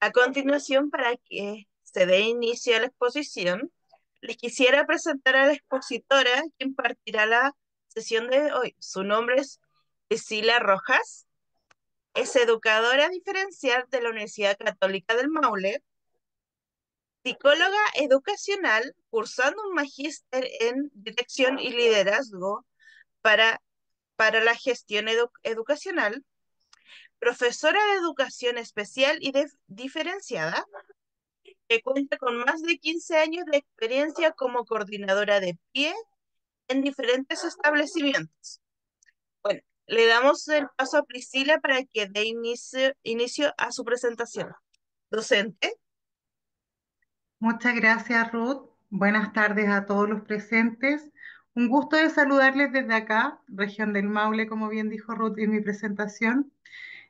A continuación, para que se dé inicio a la exposición, les quisiera presentar a la expositora que impartirá la sesión de hoy. Su nombre es Priscila Rojas, es educadora diferencial de la Universidad Católica del Maule, psicóloga educacional, cursando un magíster en dirección y liderazgo para, para la gestión educacional, profesora de educación especial y diferenciada, que cuenta con más de 15 años de experiencia como coordinadora de pie en diferentes establecimientos. Bueno, le damos el paso a Priscila para que dé inicio a su presentación. Docente. Muchas gracias, Ruth. Buenas tardes a todos los presentes. Un gusto de saludarles desde acá, región del Maule, como bien dijo Ruth en mi presentación.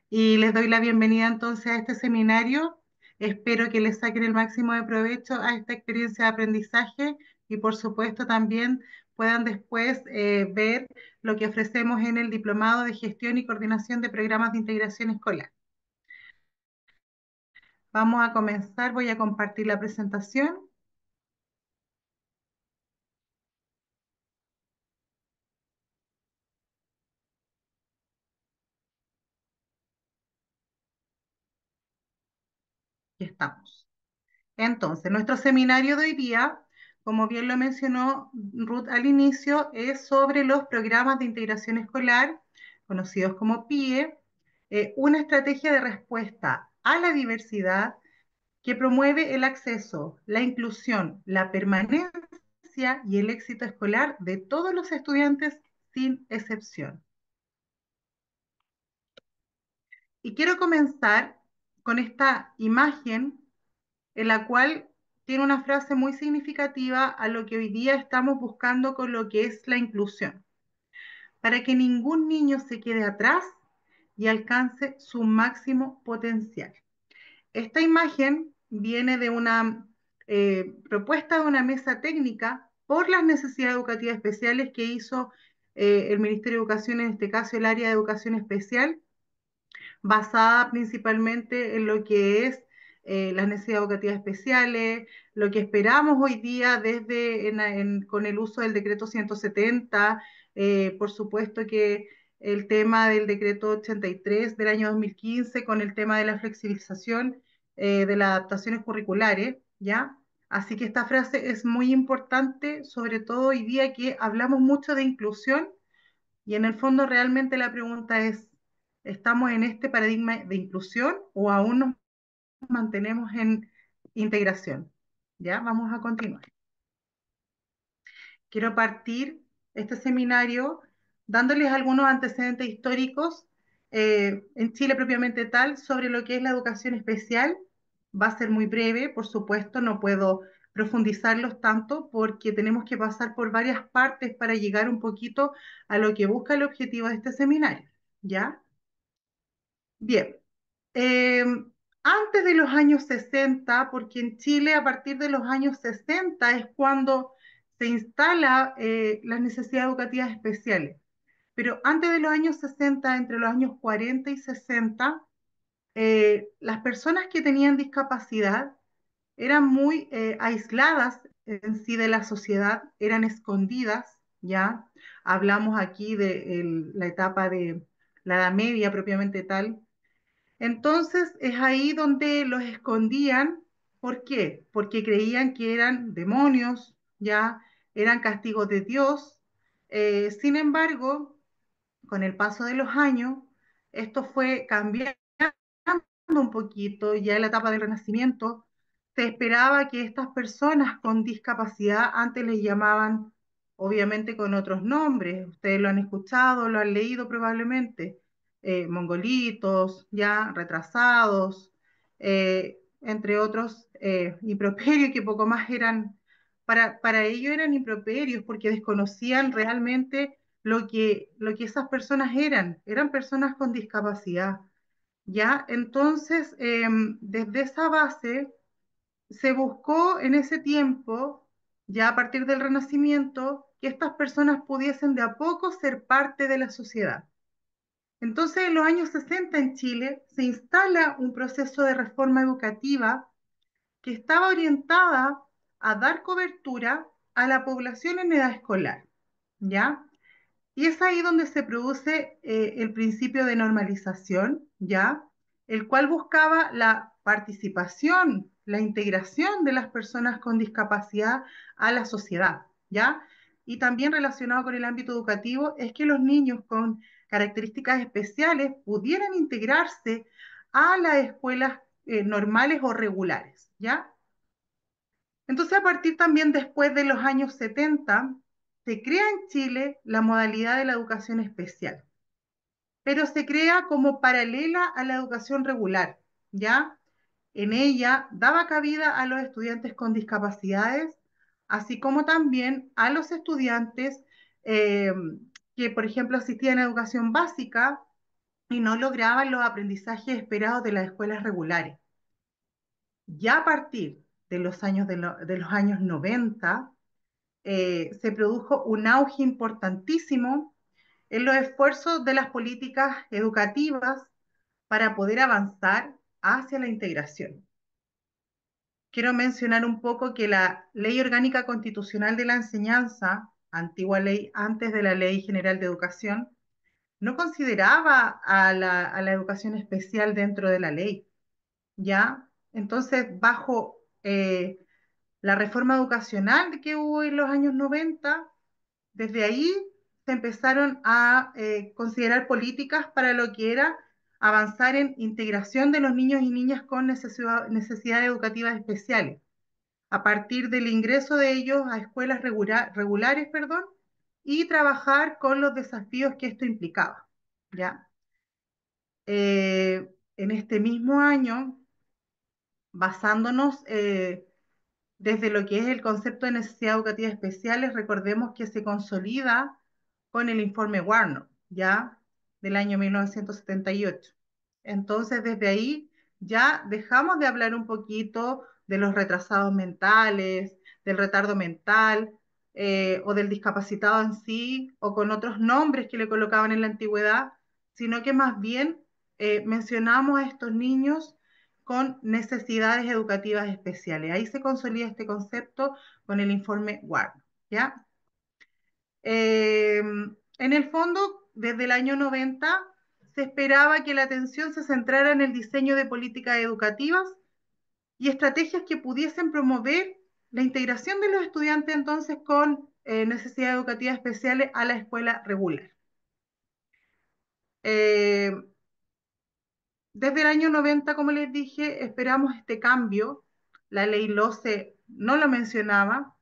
Y les doy la bienvenida entonces a este seminario. Espero que les saquen el máximo de provecho a esta experiencia de aprendizaje y por supuesto también puedan después ver lo que ofrecemos en el Diplomado de Gestión y Coordinación de Programas de Integración Escolar. Vamos a comenzar, voy a compartir la presentación. Y estamos. Entonces, nuestro seminario de hoy día, como bien lo mencionó Ruth al inicio, es sobre los programas de integración escolar, conocidos como PIE, una estrategia de respuesta a la diversidad que promueve el acceso, la inclusión, la permanencia y el éxito escolar de todos los estudiantes sin excepción. Y quiero comenzar con esta imagen en la cual tiene una frase muy significativa a lo que hoy día estamos buscando con lo que es la inclusión, para que ningún niño se quede atrás y alcance su máximo potencial. Esta imagen viene de una propuesta de una mesa técnica por las necesidades educativas especiales que hizo el Ministerio de Educación, en este caso el área de educación especial, basada principalmente en lo que es las necesidades educativas especiales, lo que esperamos hoy día con el uso del decreto 170, por supuesto que el tema del decreto 83 del año 2015 con el tema de la flexibilización de las adaptaciones curriculares, ¿ya? Así que esta frase es muy importante, sobre todo hoy día que hablamos mucho de inclusión y en el fondo realmente la pregunta es, ¿estamos en este paradigma de inclusión o aún nos mantenemos en integración? Ya, vamos a continuar. Quiero partir este seminario dándoles algunos antecedentes históricos en Chile propiamente tal sobre lo que es la educación especial. Va a ser muy breve, por supuesto, no puedo profundizarlos tanto porque tenemos que pasar por varias partes para llegar un poquito a lo que busca el objetivo de este seminario. ¿Ya? Bien. Eh, Antes de los años 60, porque en Chile a partir de los años 60 es cuando se instala las necesidades educativas especiales. Pero antes de los años 60, entre los años 40 y 60, las personas que tenían discapacidad eran muy aisladas en sí de la sociedad, eran escondidas, ¿ya? Hablamos aquí de la etapa de la Edad Media propiamente tal. Entonces es ahí donde los escondían. ¿Por qué? Porque creían que eran demonios, ¿ya? Eran castigos de Dios. Sin embargo, con el paso de los años, esto fue cambiando un poquito, ya en la etapa del Renacimiento, se esperaba que estas personas con discapacidad, antes les llamaban, obviamente con otros nombres, ustedes lo han escuchado, lo han leído probablemente, mongolitos, ya retrasados, entre otros improperios que poco más eran, para ellos eran improperios porque desconocían realmente lo que esas personas eran personas con discapacidad. ¿Ya? Entonces, desde esa base se buscó en ese tiempo, ya a partir del Renacimiento, que estas personas pudiesen de a poco ser parte de la sociedad. Entonces, en los años 60 en Chile se instala un proceso de reforma educativa que estaba orientada a dar cobertura a la población en edad escolar, ¿ya? Y es ahí donde se produce el principio de normalización, ¿ya? El cual buscaba la participación, la integración de las personas con discapacidad a la sociedad, ¿ya? Y también relacionado con el ámbito educativo es que los niños con características especiales pudieran integrarse a las escuelas normales o regulares, ¿ya? Entonces, a partir también después de los años 70, se crea en Chile la modalidad de la educación especial, pero se crea como paralela a la educación regular, ¿ya? En ella daba cabida a los estudiantes con discapacidades, así como también a los estudiantes eh, que, por ejemplo, asistían a educación básica y no lograban los aprendizajes esperados de las escuelas regulares. Ya a partir de los años, de los años 90, se produjo un auge importantísimo en los esfuerzos de las políticas educativas para poder avanzar hacia la integración. Quiero mencionar un poco que la Ley Orgánica Constitucional de la Enseñanza, antigua ley antes de la Ley General de Educación, no consideraba a la educación especial dentro de la ley, ¿ya? Entonces, bajo la reforma educacional que hubo en los años 90, desde ahí se empezaron a considerar políticas para lo que era avanzar en integración de los niños y niñas con necesidades educativas especiales, a partir del ingreso de ellos a escuelas regulares, perdón, y trabajar con los desafíos que esto implicaba, ¿ya? En este mismo año, basándonos desde lo que es el concepto de necesidades educativas especiales, recordemos que se consolida con el informe Warnock, ya del año 1978. Entonces, desde ahí ya dejamos de hablar un poquito de los retrasados mentales, del retardo mental o del discapacitado en sí, o con otros nombres que le colocaban en la antigüedad, sino que más bien mencionamos a estos niños con necesidades educativas especiales. Ahí se consolida este concepto con el informe Warnock, ¿ya? En el fondo, desde el año 90, se esperaba que la atención se centrara en el diseño de políticas educativas y estrategias que pudiesen promover la integración de los estudiantes entonces con necesidades educativas especiales a la escuela regular. Eh, Desde el año 90, como les dije, esperamos este cambio. La ley LOCE no lo mencionaba,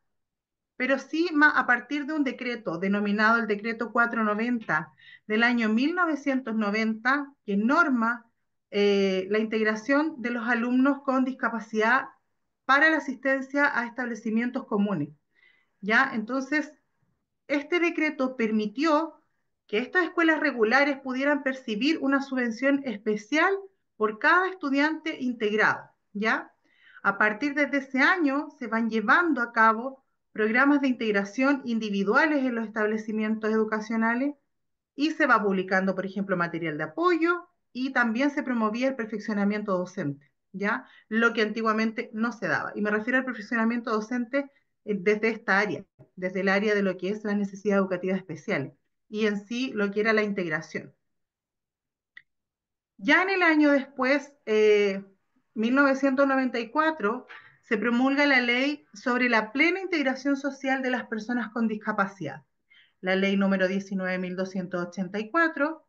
pero sí a partir de un decreto denominado el Decreto 490 del año 1990, que norma la integración de los alumnos con discapacidad para la asistencia a establecimientos comunes. ¿Ya? Entonces, este decreto permitió que estas escuelas regulares pudieran percibir una subvención especial por cada estudiante integrado, ¿ya? A partir de ese año se van llevando a cabo programas de integración individuales en los establecimientos educacionales y se va publicando, por ejemplo, material de apoyo y también se promovía el perfeccionamiento docente, ¿ya? Lo que antiguamente no se daba. Y me refiero al perfeccionamiento docente desde esta área, desde el área de lo que es la necesidad educativa especial y en sí lo que era la integración. Ya en el año después, 1994, se promulga la ley sobre la plena integración social de las personas con discapacidad, la ley número 19.284,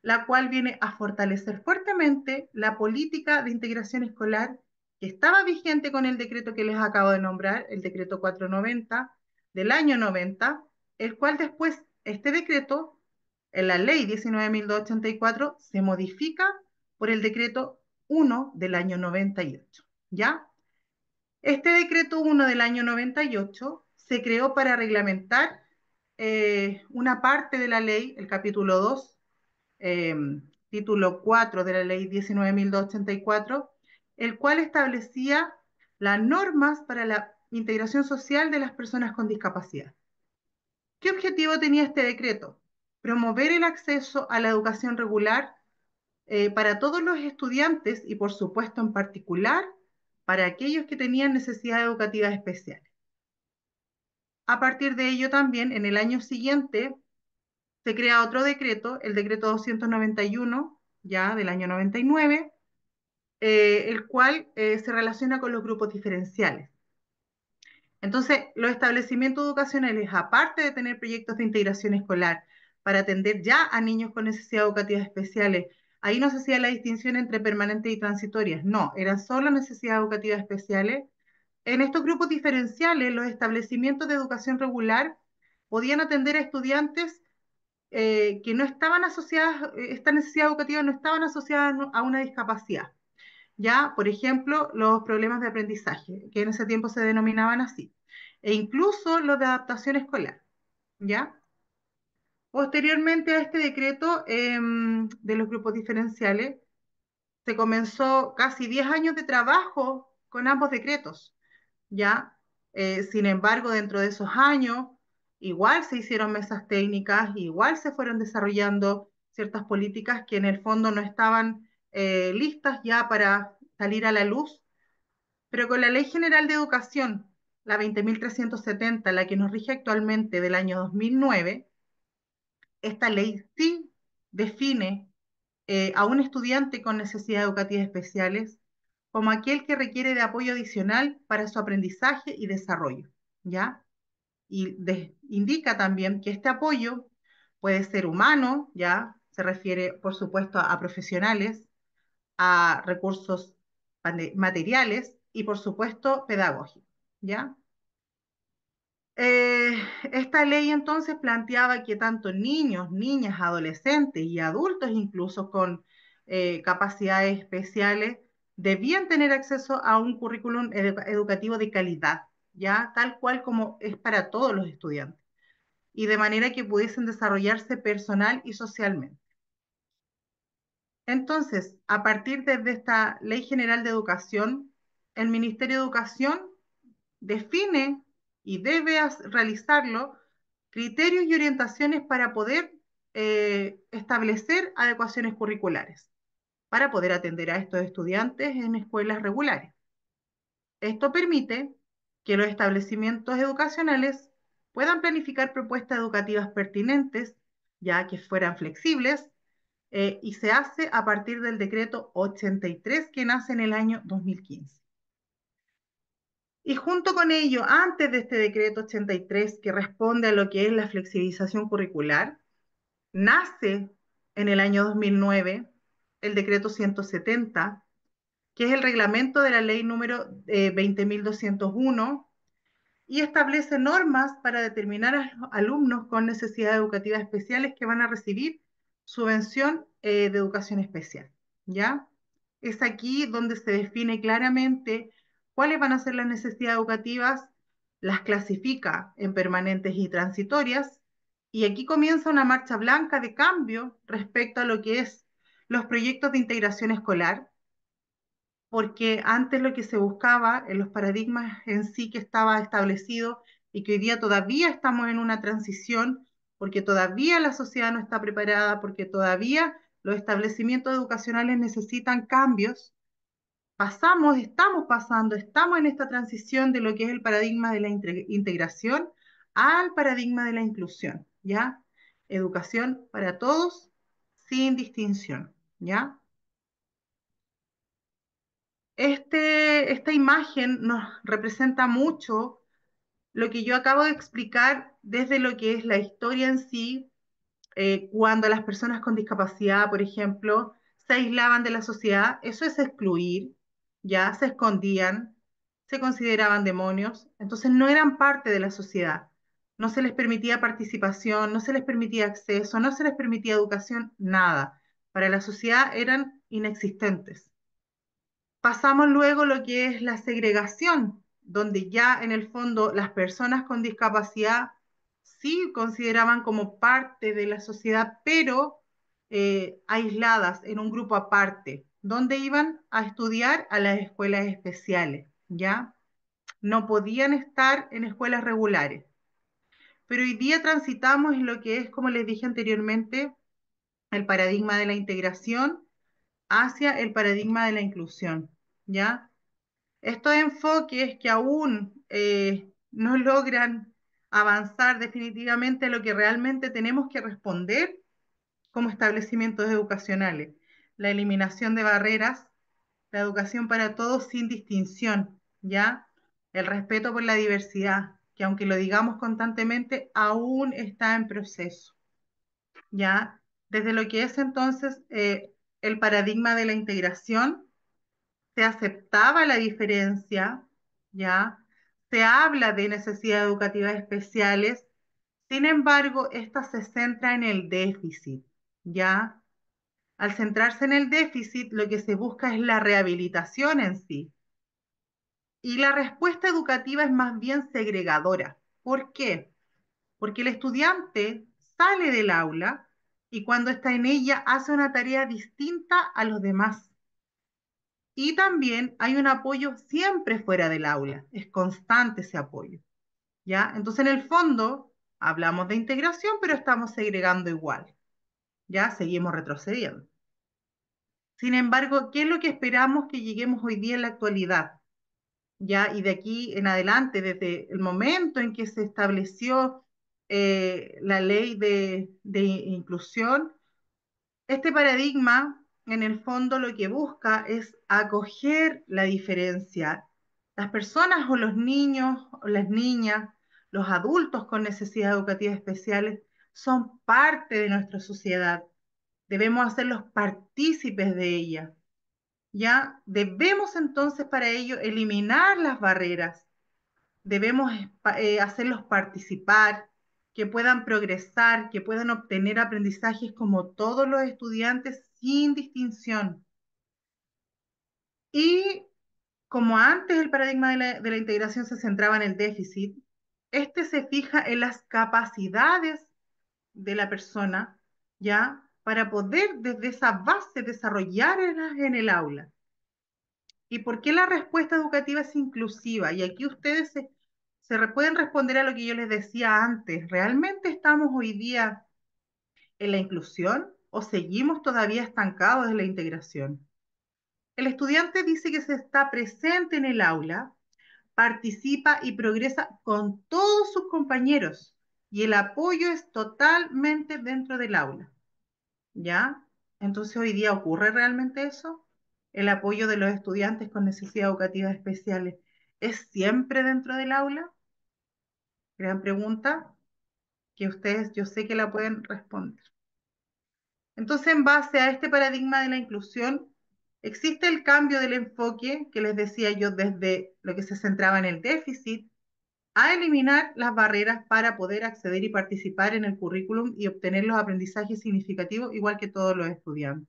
la cual viene a fortalecer fuertemente la política de integración escolar que estaba vigente con el decreto que les acabo de nombrar, el decreto 490 del año 90, el cual después, este decreto, en la ley 19.284, se modifica por el decreto 1 del año 98, ¿ya? Este decreto 1 del año 98 se creó para reglamentar una parte de la ley, el capítulo 2, eh, título 4 de la ley 19.284, el cual establecía las normas para la integración social de las personas con discapacidad. ¿Qué objetivo tenía este decreto? promover el acceso a la educación regular para todos los estudiantes y, por supuesto, en particular, para aquellos que tenían necesidades educativas especiales. A partir de ello también, en el año siguiente, se crea otro decreto, el decreto 291, ya del año 99, el cual se relaciona con los grupos diferenciales. Entonces, los establecimientos educacionales, aparte de tener proyectos de integración escolar para atender ya a niños con necesidades educativas especiales, ahí no se hacía la distinción entre permanentes y transitorias, no, eran solo necesidades educativas especiales. En estos grupos diferenciales, los establecimientos de educación regular podían atender a estudiantes que no estaban asociadas, estas necesidades educativas no estaban asociadas a una discapacidad. Ya, por ejemplo, los problemas de aprendizaje, que en ese tiempo se denominaban así, e incluso los de adaptación escolar, ¿ya? Posteriormente a este decreto de los grupos diferenciales, se comenzó casi 10 años de trabajo con ambos decretos, ¿ya? Sin embargo, dentro de esos años, igual se hicieron mesas técnicas, igual se fueron desarrollando ciertas políticas que en el fondo no estaban listas ya para salir a la luz, pero con la Ley General de Educación, la 20.370, la que nos rige actualmente del año 2009, esta ley sí define a un estudiante con necesidades educativas especiales como aquel que requiere de apoyo adicional para su aprendizaje y desarrollo, ¿ya? Y indica también que este apoyo puede ser humano, ¿ya? Se refiere, por supuesto, a profesionales, a recursos materiales y, por supuesto, pedagógicos, ¿ya? Eh, esta ley entonces planteaba que tanto niños, niñas, adolescentes y adultos incluso con capacidades especiales debían tener acceso a un currículum educativo de calidad, ya tal cual como es para todos los estudiantes, y de manera que pudiesen desarrollarse personal y socialmente. Entonces, a partir de esta Ley General de Educación, el Ministerio de Educación define y debe realizarlo criterios y orientaciones para poder establecer adecuaciones curriculares, para poder atender a estos estudiantes en escuelas regulares. Esto permite que los establecimientos educacionales puedan planificar propuestas educativas pertinentes, ya que fueran flexibles, y se hace a partir del decreto 83 que nace en el año 2015. Y junto con ello, antes de este decreto 83 que responde a lo que es la flexibilización curricular, nace en el año 2009 el decreto 170, que es el reglamento de la ley número 20.201 y establece normas para determinar a los alumnos con necesidades educativas especiales que van a recibir subvención de educación especial, ¿ya? Es aquí donde se define claramente cuáles van a ser las necesidades educativas, las clasifica en permanentes y transitorias, y aquí comienza una marcha blanca de cambio respecto a lo que es los proyectos de integración escolar, porque antes lo que se buscaba en los paradigmas en sí que estaba establecido y que hoy día todavía estamos en una transición, porque todavía la sociedad no está preparada, porque todavía los establecimientos educacionales necesitan cambios, estamos pasando, estamos en esta transición de lo que es el paradigma de la integración al paradigma de la inclusión, ¿ya? Educación para todos sin distinción, ¿ya? Esta imagen nos representa mucho lo que yo acabo de explicar desde lo que es la historia en sí, cuando las personas con discapacidad, por ejemplo, se aislaban de la sociedad, eso es excluir, ya se escondían, se consideraban demonios, entonces no eran parte de la sociedad, no se les permitía participación, no se les permitía acceso, no se les permitía educación, nada. Para la sociedad eran inexistentes. Pasamos luego lo que es la segregación, donde ya en el fondo las personas con discapacidad sí consideraban como parte de la sociedad, pero aisladas en un grupo aparte, donde iban a estudiar a las escuelas especiales, ¿ya? No podían estar en escuelas regulares. pero hoy día transitamos en lo que es, como les dije anteriormente, el paradigma de la integración hacia el paradigma de la inclusión, ¿ya? Estos enfoques que aún no logran avanzar definitivamente a lo que realmente tenemos que responder como establecimientos educacionales, la eliminación de barreras, la educación para todos sin distinción, ¿ya? El respeto por la diversidad, que aunque lo digamos constantemente, aún está en proceso, ¿ya? Desde lo que es entonces el paradigma de la integración, se aceptaba la diferencia, ¿ya? Se habla de necesidades educativas especiales, sin embargo, esta se centra en el déficit, ¿ya? Al centrarse en el déficit, lo que se busca es la rehabilitación en sí. Y la respuesta educativa es más bien segregadora. ¿Por qué? Porque el estudiante sale del aula y cuando está en ella hace una tarea distinta a los demás. Y también hay un apoyo siempre fuera del aula, es constante ese apoyo, ¿ya? Entonces, en el fondo, hablamos de integración, pero estamos segregando igual, ¿ya? Seguimos retrocediendo. Sin embargo, ¿qué es lo que esperamos que lleguemos hoy día en la actualidad? ¿Ya? Y de aquí en adelante, desde el momento en que se estableció la ley de inclusión, este paradigma, en el fondo, lo que busca es acoger la diferencia. Las personas o los niños o las niñas, los adultos con necesidades educativas especiales, son parte de nuestra sociedad. Debemos hacerlos partícipes de ella. ¿Ya? Debemos entonces para ello eliminar las barreras. Debemos hacerlos participar, que puedan progresar, que puedan obtener aprendizajes como todos los estudiantes sin distinción. Y como antes el paradigma de la integración se centraba en el déficit, este se fija en las capacidades de la persona, ¿ya? Para poder desde esa base desarrollarlas en el aula. ¿Y por qué la respuesta educativa es inclusiva? Y aquí ustedes pueden responder a lo que yo les decía antes. ¿Realmente estamos hoy día en la inclusión o seguimos todavía estancados en la integración? El estudiante dice que se está presente en el aula, participa y progresa con todos sus compañeros y el apoyo es totalmente dentro del aula. ¿Ya? Entonces hoy día ocurre realmente eso. El apoyo de los estudiantes con necesidades educativas especiales es siempre dentro del aula. Gran pregunta que ustedes yo sé que la pueden responder. Entonces, en base a este paradigma de la inclusión, existe el cambio del enfoque que les decía yo desde lo que se centraba en el déficit a eliminar las barreras para poder acceder y participar en el currículum y obtener los aprendizajes significativos igual que todos los estudiantes.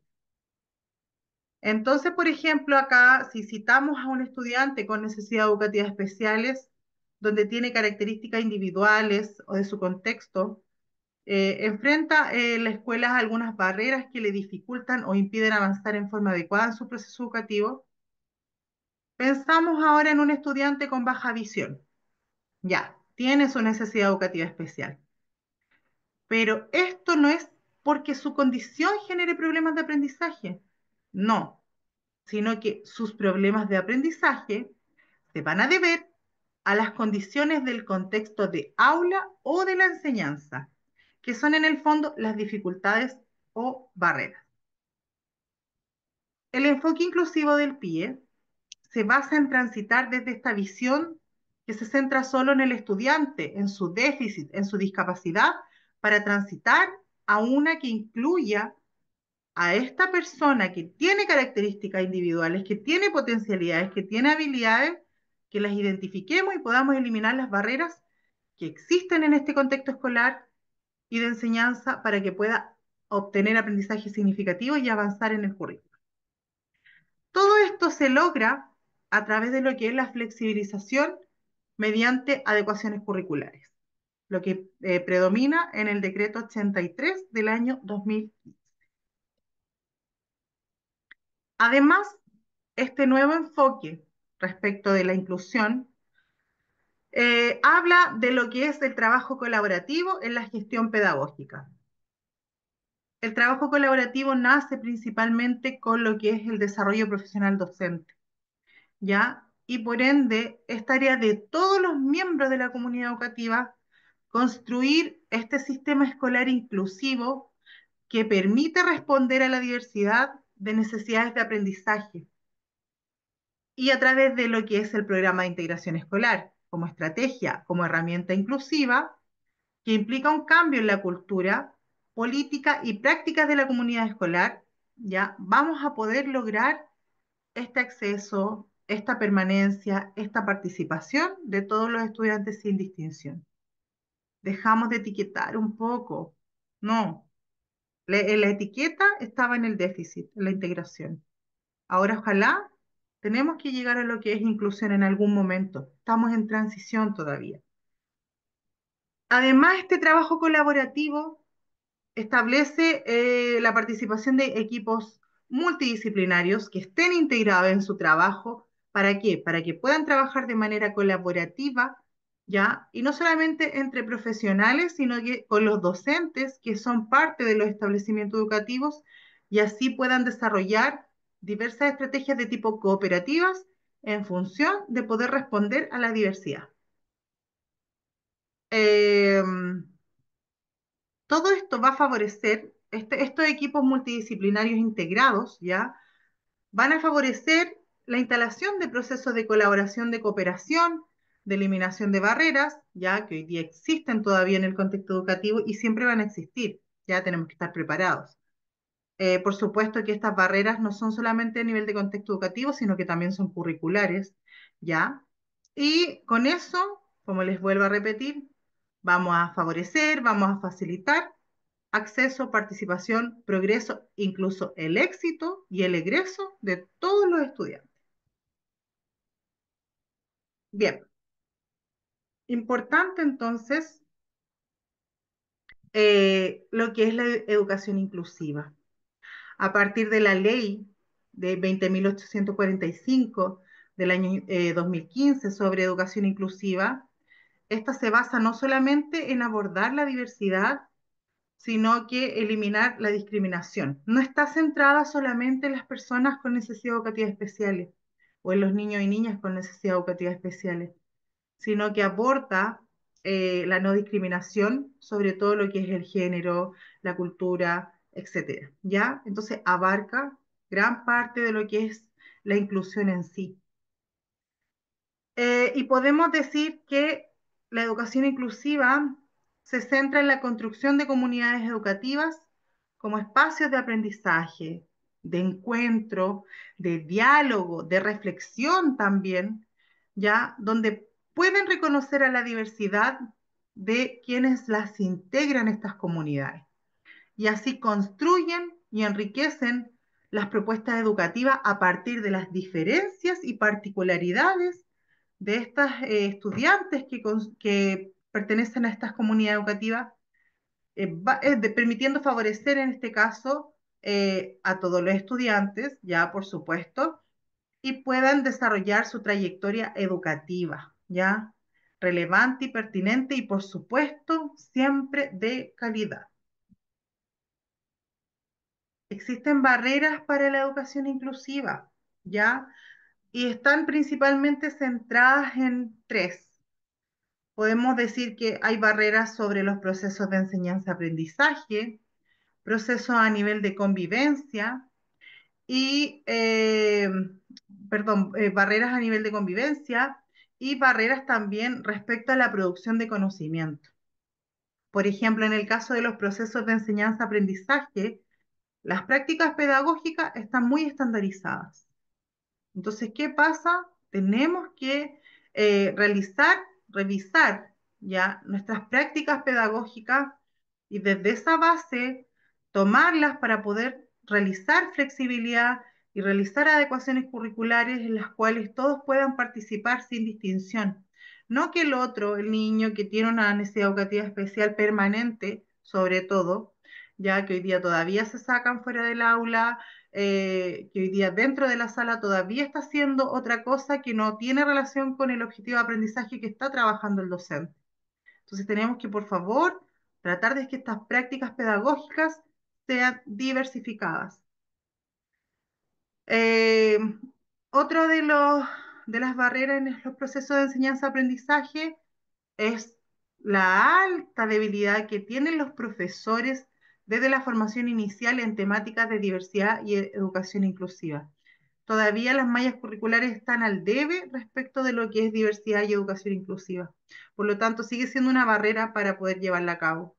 Entonces, por ejemplo, acá, si citamos a un estudiante con necesidades educativas especiales, donde tiene características individuales o de su contexto, enfrenta la escuela algunas barreras que le dificultan o impiden avanzar en forma adecuada en su proceso educativo. Pensamos ahora en un estudiante con baja visión. Ya, tiene su necesidad educativa especial. Pero esto no es porque su condición genere problemas de aprendizaje. No, sino que sus problemas de aprendizaje se van a deber a las condiciones del contexto de aula o de la enseñanza, que son en el fondo las dificultades o barreras. El enfoque inclusivo del PIE se basa en transitar desde esta visión que se centra solo en el estudiante, en su déficit, en su discapacidad, para transitar a una que incluya a esta persona que tiene características individuales, que tiene potencialidades, que tiene habilidades, que las identifiquemos y podamos eliminar las barreras que existen en este contexto escolar y de enseñanza para que pueda obtener aprendizaje significativo y avanzar en el currículo. Todo esto se logra a través de lo que es la flexibilización mediante adecuaciones curriculares, lo que predomina en el decreto 83 del año 2015. Además, este nuevo enfoque respecto de la inclusión Habla de lo que es el trabajo colaborativo en la gestión pedagógica. El trabajo colaborativo nace principalmente con lo que es el desarrollo profesional docente, ¿ya? Y por ende, es tarea de todos los miembros de la comunidad educativa construir este sistema escolar inclusivo que permite responder a la diversidad de necesidades de aprendizaje y a través de lo que es el programa de integración escolar, como estrategia, como herramienta inclusiva, que implica un cambio en la cultura, política y prácticas de la comunidad escolar, ya vamos a poder lograr este acceso, esta permanencia, esta participación de todos los estudiantes sin distinción. Dejamos de etiquetar un poco. No, la etiqueta estaba en el déficit, en la integración. Ahora ojalá tenemos que llegar a lo que es inclusión en algún momento. Estamos en transición todavía. Además, este trabajo colaborativo establece la participación de equipos multidisciplinarios que estén integrados en su trabajo. ¿Para qué? Para que puedan trabajar de manera colaborativa, ¿ya? Y no solamente entre profesionales, sino que con los docentes que son parte de los establecimientos educativos y así puedan desarrollar diversas estrategias de tipo cooperativas en función de poder responder a la diversidad. Eh, Todo esto va a favorecer, estos equipos multidisciplinarios integrados, ¿ya? Van a favorecer la instalación de procesos de colaboración, de cooperación, de eliminación de barreras, ya que hoy día existen todavía en el contexto educativo y siempre van a existir, ya tenemos que estar preparados. Por supuesto que estas barreras no son solamente a nivel de contexto educativo, sino que también son curriculares, ¿ya? Y con eso, como les vuelvo a repetir, vamos a favorecer, vamos a facilitar acceso, participación, progreso, incluso el éxito y el egreso de todos los estudiantes. Bien, importante entonces lo que es la educación inclusiva. A partir de la ley de 20.845 del año 2015 sobre educación inclusiva, esta se basa no solamente en abordar la diversidad, sino que eliminar la discriminación. No está centrada solamente en las personas con necesidades educativas especiales o en los niños y niñas con necesidades educativas especiales, sino que aborda la no discriminación sobre todo lo que es el género, la cultura, etcétera. ¿Ya? Entonces abarca gran parte de lo que es la inclusión en sí. Y podemos decir que la educación inclusiva se centra en la construcción de comunidades educativas como espacios de aprendizaje, de encuentro, de diálogo, de reflexión también, ya donde pueden reconocer a la diversidad de quienes las integran estas comunidades y así construyen y enriquecen las propuestas educativas a partir de las diferencias y particularidades de estas estudiantes que pertenecen a estas comunidades educativas, permitiendo favorecer en este caso a todos los estudiantes, ya por supuesto, y puedan desarrollar su trayectoria educativa, ya relevante y pertinente y por supuesto siempre de calidad. Existen barreras para la educación inclusiva, ¿ya? Y están principalmente centradas en tres. Podemos decir que hay barreras sobre los procesos de enseñanza-aprendizaje, procesos a nivel de convivencia y, barreras a nivel de convivencia y barreras también respecto a la producción de conocimiento. Por ejemplo, en el caso de los procesos de enseñanza-aprendizaje, las prácticas pedagógicas están muy estandarizadas. Entonces, ¿qué pasa? Tenemos que revisar ya nuestras prácticas pedagógicas y desde esa base tomarlas para poder realizar flexibilidad y realizar adecuaciones curriculares en las cuales todos puedan participar sin distinción. No que el otro, el niño que tiene una necesidad educativa especial permanente, sobre todo, ya que hoy día todavía se sacan fuera del aula que hoy día dentro de la sala todavía está haciendo otra cosa que no tiene relación con el objetivo de aprendizaje que está trabajando el docente. Entonces tenemos que, por favor, tratar de que estas prácticas pedagógicas sean diversificadas. Eh, otro de las barreras en los procesos de enseñanza-aprendizaje es la alta debilidad que tienen los profesores desde la formación inicial en temáticas de diversidad y educación inclusiva. Todavía las mallas curriculares están al debe respecto de lo que es diversidad y educación inclusiva. Por lo tanto, sigue siendo una barrera para poder llevarla a cabo.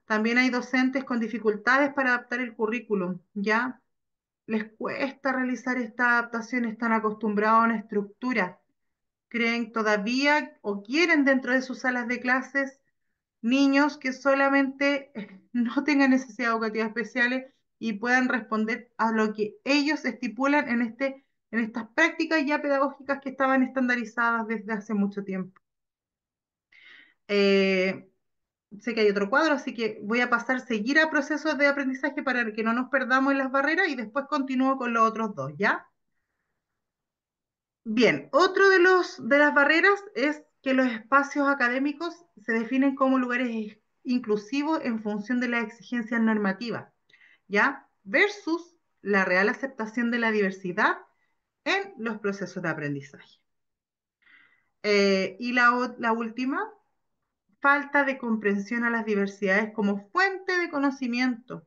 También hay docentes con dificultades para adaptar el currículum, ¿ya? Les cuesta realizar esta adaptación, están acostumbrados a una estructura, creen todavía o quieren dentro de sus salas de clases niños que solamente no tengan necesidades educativas especiales y puedan responder a lo que ellos estipulan en estas prácticas ya pedagógicas que estaban estandarizadas desde hace mucho tiempo. Eh, Sé que hay otro cuadro, así que voy a pasar a seguir a procesos de aprendizaje para que no nos perdamos en las barreras y después continúo con los otros dos, ¿ya? Bien, otro de las barreras es que los espacios académicos se definen como lugares inclusivos en función de las exigencias normativas, ¿ya? Versus la real aceptación de la diversidad en los procesos de aprendizaje. Y la última, falta de comprensión a las diversidades como fuente de conocimiento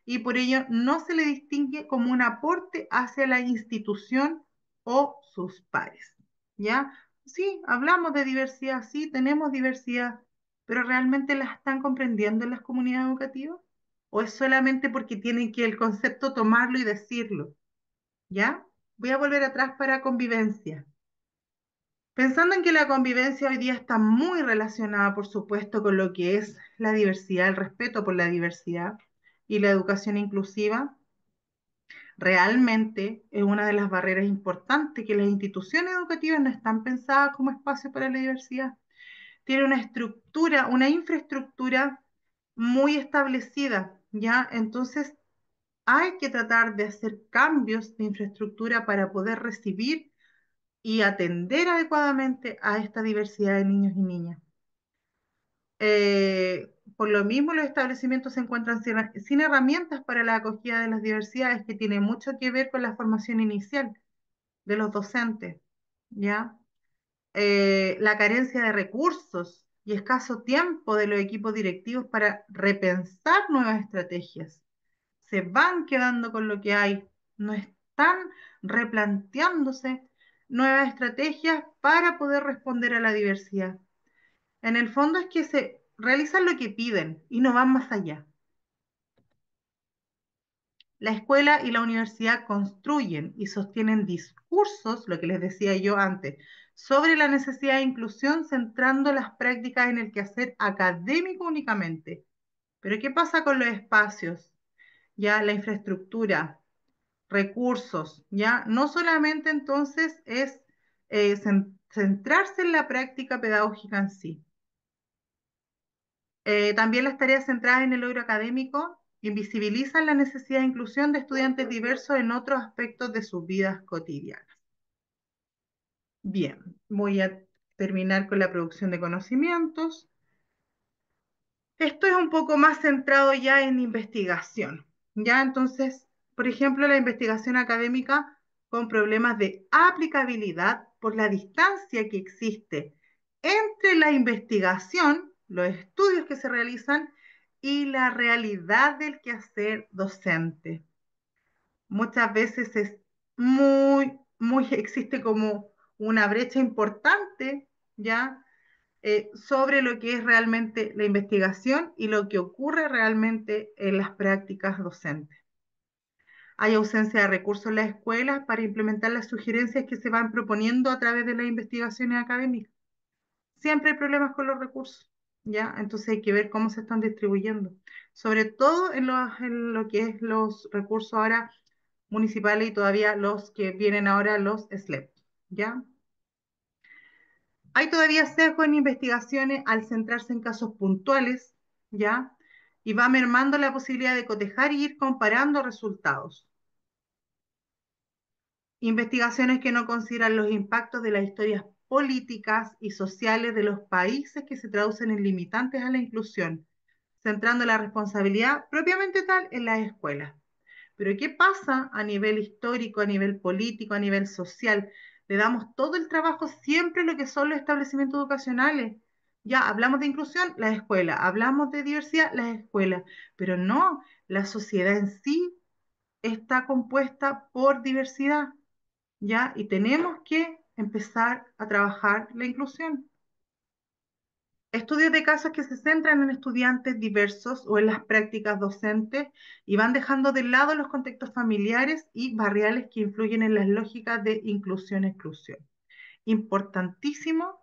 y por ello no se le distingue como un aporte hacia la institución o sus pares. ¿Ya? Sí, hablamos de diversidad, sí, tenemos diversidad, pero ¿realmente la están comprendiendo en las comunidades educativas? ¿O es solamente porque tienen que el concepto tomarlo y decirlo? ¿Ya? Voy a volver atrás para convivencia. Pensando en que la convivencia hoy día está muy relacionada, por supuesto, con lo que es la diversidad, el respeto por la diversidad y la educación inclusiva, realmente es una de las barreras importantes que las instituciones educativas no están pensadas como espacio para la diversidad. Tiene una estructura, una infraestructura muy establecida, ¿ya? Entonces hay que tratar de hacer cambios de infraestructura para poder recibir y atender adecuadamente a esta diversidad de niños y niñas. Por lo mismo, los establecimientos se encuentran sin herramientas para la acogida de las diversidades, que tiene mucho que ver con la formación inicial de los docentes, ¿ya? La carencia de recursos y escaso tiempo de los equipos directivos para repensar nuevas estrategias. Se van quedando con lo que hay, no están replanteándose nuevas estrategias para poder responder a la diversidad. En el fondo es que se realizan lo que piden y no van más allá. La escuela y la universidad construyen y sostienen discursos, lo que les decía yo antes, sobre la necesidad de inclusión, centrando las prácticas en el quehacer académico únicamente. Pero ¿qué pasa con los espacios? Ya la infraestructura, recursos, ¿ya? No solamente entonces es centrarse en la práctica pedagógica en sí. También las tareas centradas en el logro académico invisibilizan la necesidad de inclusión de estudiantes diversos en otros aspectos de sus vidas cotidianas. Bien, voy a terminar con la producción de conocimientos. Esto es un poco más centrado ya en investigación, ¿ya? Entonces, por ejemplo, la investigación académica con problemas de aplicabilidad por la distancia que existe entre la investigación, los estudios que se realizan y la realidad del quehacer docente. Muchas veces es existe como una brecha importante, ¿ya? Sobre lo que es realmente la investigación y lo que ocurre realmente en las prácticas docentes. Hay ausencia de recursos en las escuelas para implementar las sugerencias que se van proponiendo a través de las investigaciones académicas. Siempre hay problemas con los recursos, ¿ya? Entonces hay que ver cómo se están distribuyendo, sobre todo en lo que es los recursos ahora municipales y todavía los que vienen ahora, los SLEP, ¿ya? Hay todavía sesgo en investigaciones al centrarse en casos puntuales, ¿ya? Y va mermando la posibilidad de cotejar y ir comparando resultados. Investigaciones que no consideran los impactos de las historias políticas y sociales de los países que se traducen en limitantes a la inclusión, centrando la responsabilidad propiamente tal en las escuelas. Pero ¿qué pasa a nivel histórico, a nivel político, a nivel social? Le damos todo el trabajo siempre a lo que son los establecimientos educacionales. Ya hablamos de inclusión, las escuelas, hablamos de diversidad, las escuelas, pero no, la sociedad en sí está compuesta por diversidad, ¿ya? Y tenemos que empezar a trabajar la inclusión. Estudios de casos que se centran en estudiantes diversos o en las prácticas docentes y van dejando de lado los contextos familiares y barriales que influyen en las lógicas de inclusión-exclusión. Importantísimo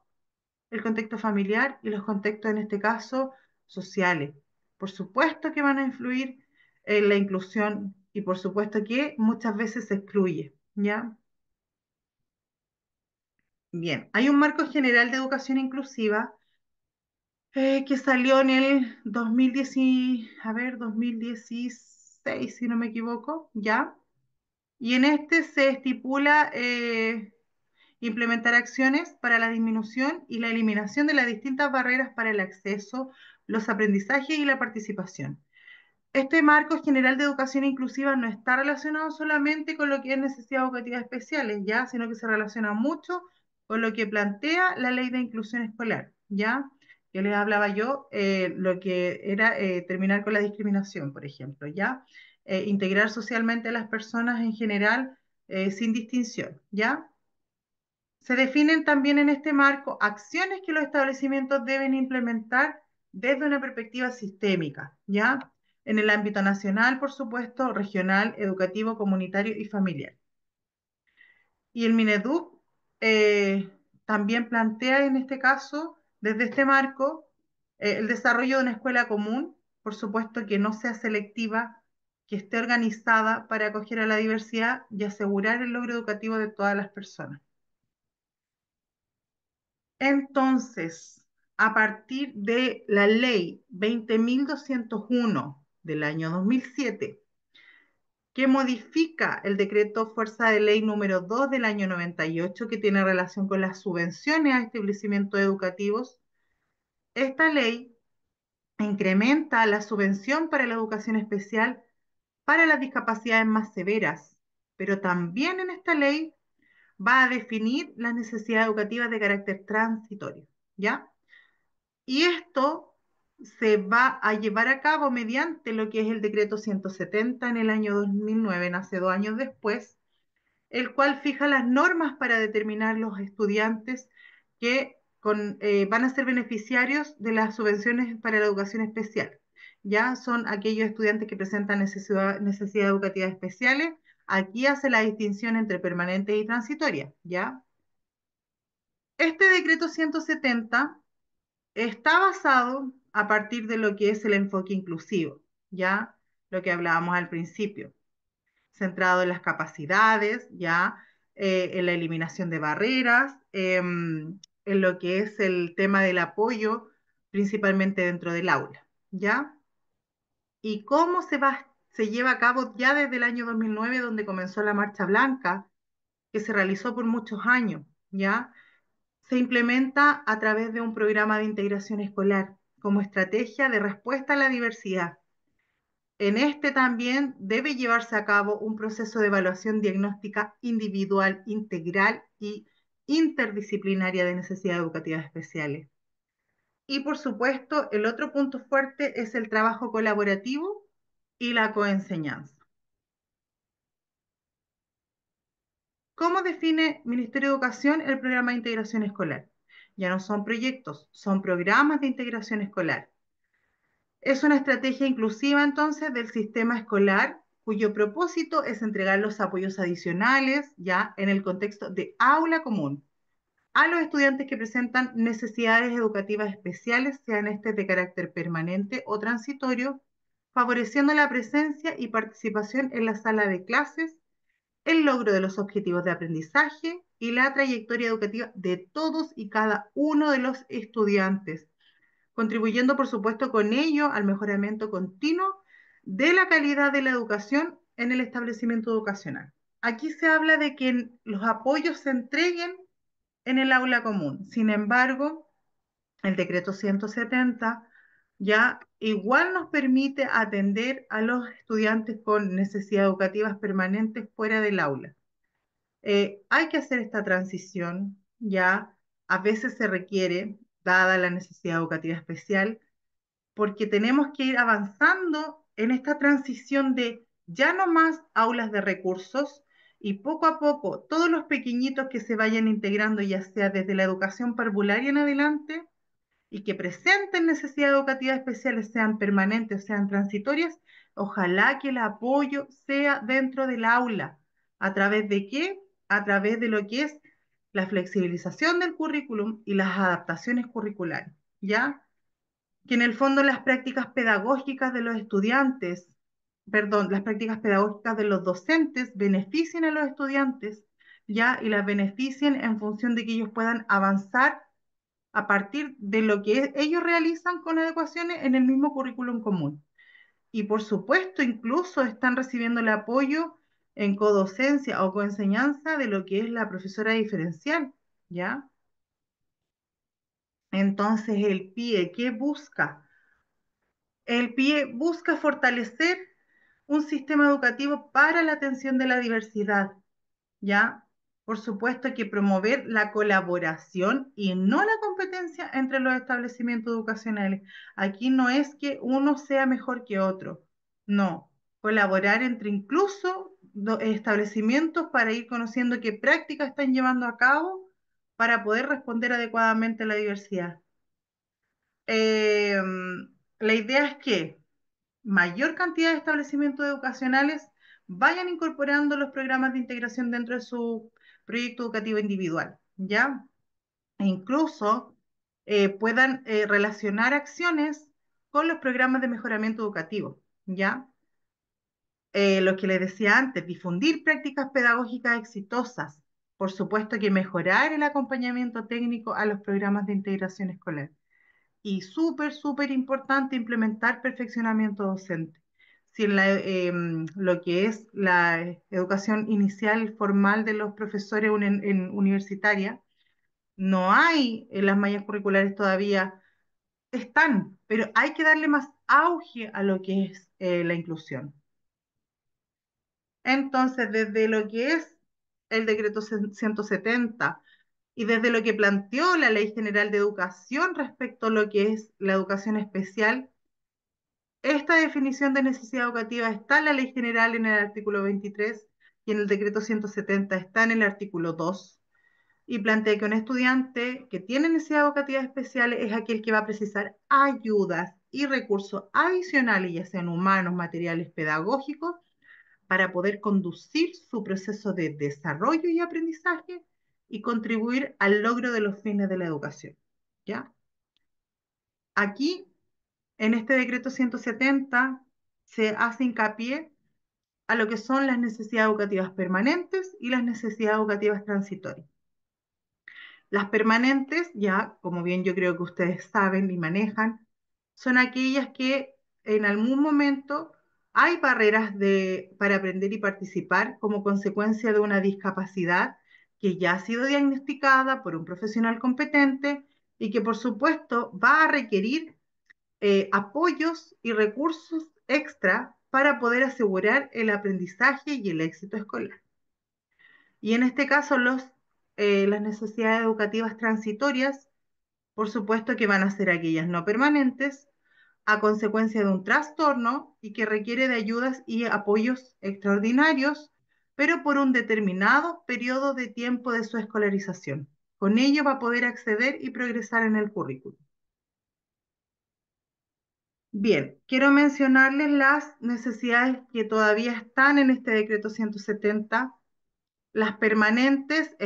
el contexto familiar y los contextos, en este caso, sociales. Por supuesto que van a influir en la inclusión y por supuesto que muchas veces se excluye, ¿ya? Bien, hay un marco general de educación inclusiva que salió en el 2010, a ver, 2016, si no me equivoco, ¿ya? Y en este se estipula implementar acciones para la disminución y la eliminación de las distintas barreras para el acceso, los aprendizajes y la participación. Este marco general de educación inclusiva no está relacionado solamente con lo que es necesidades educativas especiales, ¿ya? Sino que se relaciona mucho con lo que plantea la ley de inclusión escolar, ¿ya? Que les hablaba yo, lo que era terminar con la discriminación, por ejemplo, ¿ya? Integrar socialmente a las personas en general sin distinción, ¿ya? Se definen también en este marco acciones que los establecimientos deben implementar desde una perspectiva sistémica, ¿ya? En el ámbito nacional, por supuesto, regional, educativo, comunitario y familiar. Y el Mineduc también plantea en este caso, desde este marco, el desarrollo de una escuela común, por supuesto que no sea selectiva, que esté organizada para acoger a la diversidad y asegurar el logro educativo de todas las personas. Entonces, a partir de la ley 20.201 del año 2007, que modifica el decreto Fuerza de Ley número 2 del año 98, que tiene relación con las subvenciones a establecimientos educativos, esta ley incrementa la subvención para la educación especial para las discapacidades más severas, pero también en esta ley va a definir las necesidades educativas de carácter transitorio, ¿ya? Y esto se va a llevar a cabo mediante lo que es el decreto 170 en el año 2009, nace 2 años después, el cual fija las normas para determinar los estudiantes que van a ser beneficiarios de las subvenciones para la educación especial. Ya son aquellos estudiantes que presentan necesidades educativas especiales. Aquí hace la distinción entre permanente y transitoria, ¿ya? Este decreto 170 está basado a partir de lo que es el enfoque inclusivo, ya lo que hablábamos al principio, centrado en las capacidades, ya en la eliminación de barreras, en lo que es el tema del apoyo, principalmente dentro del aula, ya. Y cómo se lleva a cabo ya desde el año 2009, donde comenzó la Marcha Blanca, que se realizó por muchos años, ya se implementa a través de un programa de integración escolar como estrategia de respuesta a la diversidad. En este también debe llevarse a cabo un proceso de evaluación diagnóstica individual, integral y interdisciplinaria de necesidades educativas especiales. Y por supuesto, el otro punto fuerte es el trabajo colaborativo y la coenseñanza. ¿Cómo define Ministerio de Educación el programa de integración escolar? Ya no son proyectos, son programas de integración escolar. Es una estrategia inclusiva entonces del sistema escolar cuyo propósito es entregar los apoyos adicionales ya en el contexto de aula común a los estudiantes que presentan necesidades educativas especiales, sean este de carácter permanente o transitorio, favoreciendo la presencia y participación en la sala de clases, el logro de los objetivos de aprendizaje y la trayectoria educativa de todos y cada uno de los estudiantes, contribuyendo por supuesto con ello al mejoramiento continuo de la calidad de la educación en el establecimiento educacional. aquí se habla de que los apoyos se entreguen en el aula común. Sin embargo, el decreto 170 ya igual nos permite atender a los estudiantes con necesidades educativas permanentes fuera del aula. Hay que hacer esta transición, ya a veces se requiere, dada la necesidad educativa especial, porque tenemos que ir avanzando en esta transición de ya no más aulas de recursos y poco a poco todos los pequeñitos que se vayan integrando, ya sea desde la educación parvularia en adelante, y que presenten necesidades educativas especiales, sean permanentes o sean transitorias, ojalá que el apoyo sea dentro del aula. ¿A través de qué? A través de lo que es la flexibilización del currículum y las adaptaciones curriculares, ¿ya? Que en el fondo las prácticas pedagógicas de los estudiantes, perdón, las prácticas pedagógicas de los docentes beneficien a los estudiantes, ¿ya? Y las beneficien en función de que ellos puedan avanzar a partir de lo que ellos realizan con adecuaciones en el mismo currículum común. Y por supuesto, incluso están recibiendo el apoyo en codocencia o coenseñanza de lo que es la profesora diferencial, ¿ya? Entonces, el PIE, ¿qué busca? El PIE busca fortalecer un sistema educativo para la atención de la diversidad, ¿ya? Por supuesto que promover la colaboración y no la competencia entre los establecimientos educacionales. Aquí no es que uno sea mejor que otro, no. Colaborar entre incluso establecimientos para ir conociendo qué prácticas están llevando a cabo para poder responder adecuadamente a la diversidad. Eh, la idea es que mayor cantidad de establecimientos educacionales vayan incorporando los programas de integración dentro de su proyecto educativo individual, ¿ya? E incluso puedan relacionar acciones con los programas de mejoramiento educativo, ¿ya? Lo que les decía antes, difundir prácticas pedagógicas exitosas, por supuesto que mejorar el acompañamiento técnico a los programas de integración escolar. Y súper, súper importante implementar perfeccionamiento docente. Si en lo que es la educación inicial formal de los profesores universitaria, no hay las mallas curriculares todavía, están, pero hay que darle más auge a lo que es la inclusión. Entonces, desde lo que es el decreto 170 y desde lo que planteó la Ley General de Educación respecto a lo que es la educación especial, esta definición de necesidad educativa está en la Ley General en el artículo 23 y en el decreto 170 está en el artículo 2 y plantea que un estudiante que tiene necesidades educativas especiales es aquel que va a precisar ayudas y recursos adicionales, ya sean humanos, materiales, pedagógicos, para poder conducir su proceso de desarrollo y aprendizaje y contribuir al logro de los fines de la educación. ¿Ya? Aquí, en este decreto 170, se hace hincapié a lo que son las necesidades educativas permanentes y las necesidades educativas transitorias. Las permanentes, ya como bien yo creo que ustedes saben y manejan, son aquellas que en algún momento hay barreras para aprender y participar como consecuencia de una discapacidad que ya ha sido diagnosticada por un profesional competente y que por supuesto va a requerir apoyos y recursos extra para poder asegurar el aprendizaje y el éxito escolar. Y en este caso, las necesidades educativas transitorias, por supuesto que van a ser aquellas no permanentes, a consecuencia de un trastorno y que requiere de ayudas y apoyos extraordinarios, pero por un determinado periodo de tiempo de su escolarización. Con ello va a poder acceder y progresar en el currículum. Bien, quiero mencionarles las necesidades que todavía están en este decreto 170. Las permanentes,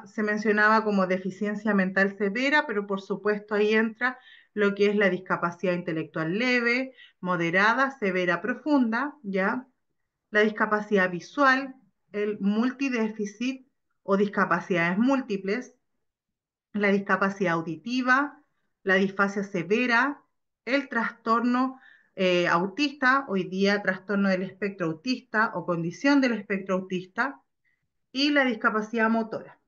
se mencionaba como deficiencia mental severa, pero por supuesto ahí entra lo que es la discapacidad intelectual leve, moderada, severa, profunda, ¿ya? La discapacidad visual, el multidéficit o discapacidades múltiples, la discapacidad auditiva, la disfasia severa, el trastorno autista, hoy día trastorno del espectro autista o condición del espectro autista, y la discapacidad motora.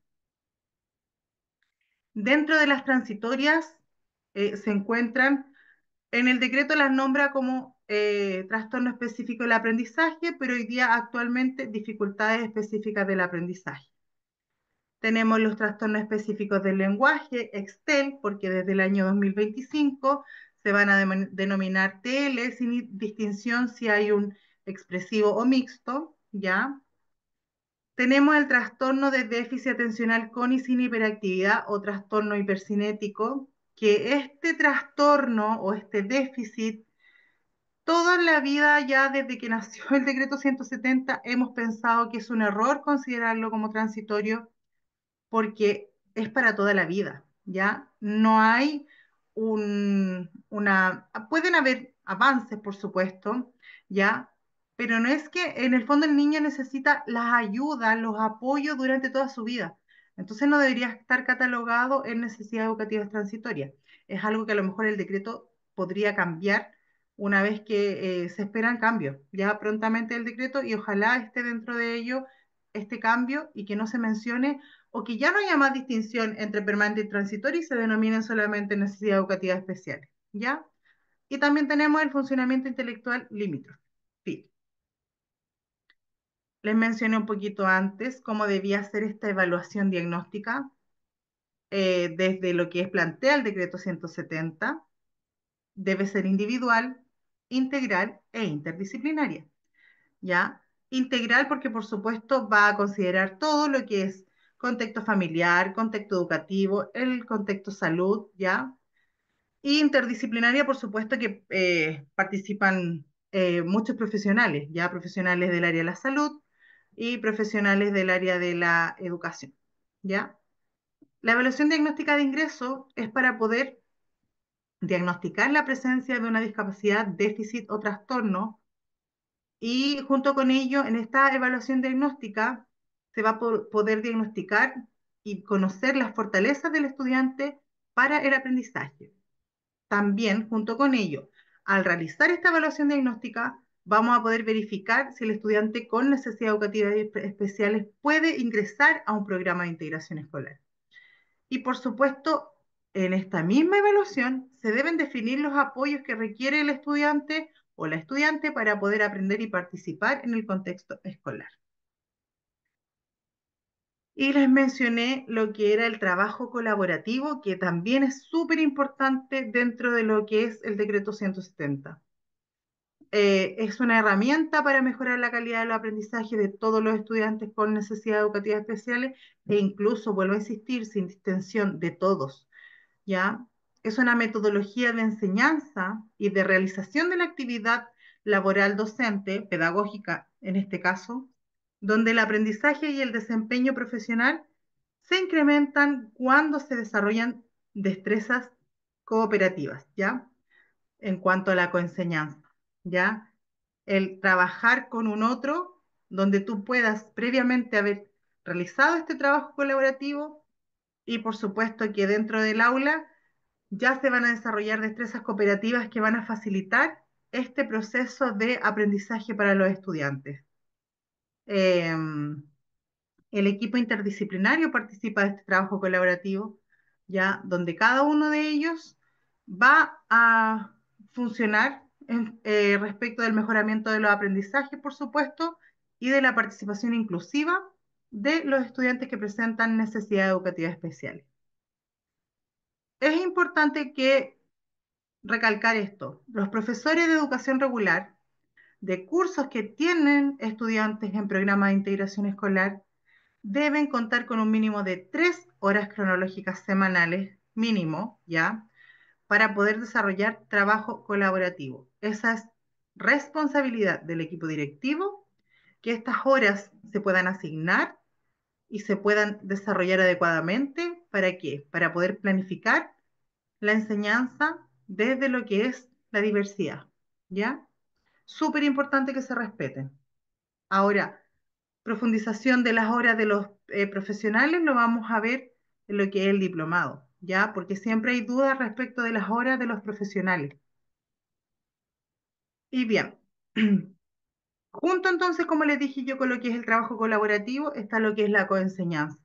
Dentro de las transitorias se encuentran, en el decreto las nombra como trastorno específico del aprendizaje, pero hoy día actualmente dificultades específicas del aprendizaje. Tenemos los trastornos específicos del lenguaje, EXTEL, porque desde el año 2025 se van a denominar TL sin distinción si hay un expresivo o mixto, ¿ya? Tenemos el trastorno de déficit atencional con y sin hiperactividad o trastorno hipercinético, que este trastorno o este déficit, toda la vida ya desde que nació el decreto 170 hemos pensado que es un error considerarlo como transitorio porque es para toda la vida, ¿ya? No hay pueden haber avances, por supuesto, ¿ya? Pero no es que en el fondo el niño necesita las ayudas, los apoyos durante toda su vida. Entonces no debería estar catalogado en necesidades educativas transitorias. Es algo que a lo mejor el decreto podría cambiar una vez que se esperan cambios, ya prontamente el decreto y ojalá esté dentro de ello este cambio y que no se mencione o que ya no haya más distinción entre permanente y transitorio y se denominen solamente necesidades educativas especiales, ¿ya? Y también tenemos el funcionamiento intelectual limítrofe. Sí. Les mencioné un poquito antes cómo debía ser esta evaluación diagnóstica desde lo que es plantea el decreto 170. Debe ser individual, integral e interdisciplinaria, ¿ya? Integral porque por supuesto va a considerar todo lo que es contexto familiar, contexto educativo, el contexto salud, ¿ya? Y interdisciplinaria, por supuesto que participan muchos profesionales, ya profesionales del área de la salud y profesionales del área de la educación, ¿ya? La evaluación diagnóstica de ingreso es para poder diagnosticar la presencia de una discapacidad, déficit o trastorno y junto con ello, en esta evaluación diagnóstica, se va a poder diagnosticar y conocer las fortalezas del estudiante para el aprendizaje. También, junto con ello, al realizar esta evaluación diagnóstica, vamos a poder verificar si el estudiante con necesidades educativas especiales puede ingresar a un programa de integración escolar. Y por supuesto, en esta misma evaluación se deben definir los apoyos que requiere el estudiante o la estudiante para poder aprender y participar en el contexto escolar. Y les mencioné lo que era el trabajo colaborativo, que también es súper importante dentro de lo que es el decreto 170. Es una herramienta para mejorar la calidad del aprendizaje de todos los estudiantes con necesidades educativas especiales e incluso, vuelvo a insistir, sin distinción de todos. ¿Ya? Es una metodología de enseñanza y de realización de la actividad laboral docente, pedagógica en este caso, donde el aprendizaje y el desempeño profesional se incrementan cuando se desarrollan destrezas cooperativas, ¿ya? En cuanto a la coenseñanza, ¿ya? El trabajar con un otro donde tú puedas previamente haber realizado este trabajo colaborativo y por supuesto que dentro del aula ya se van a desarrollar destrezas cooperativas que van a facilitar este proceso de aprendizaje para los estudiantes. Eh, el equipo interdisciplinario participa de este trabajo colaborativo, ya donde cada uno de ellos va a funcionar respecto del mejoramiento de los aprendizajes, por supuesto, y de la participación inclusiva de los estudiantes que presentan necesidades educativas especiales. Es importante que recalcar esto. Los profesores de educación regular de cursos que tienen estudiantes en programas de integración escolar deben contar con un mínimo de 3 horas cronológicas semanales, mínimo, ¿ya? Para poder desarrollar trabajo colaborativo. Esa es responsabilidad del equipo directivo, que estas horas se puedan asignar y se puedan desarrollar adecuadamente. ¿Para qué? Para poder planificar la enseñanza desde lo que es la diversidad, ¿ya? Súper importante que se respeten. Ahora, profundización de las horas de los profesionales lo vamos a ver en lo que es el diplomado, ¿ya? Porque siempre hay dudas respecto de las horas de los profesionales. Y bien, Junto entonces, como les dije yo, con lo que es el trabajo colaborativo, está lo que es la coenseñanza,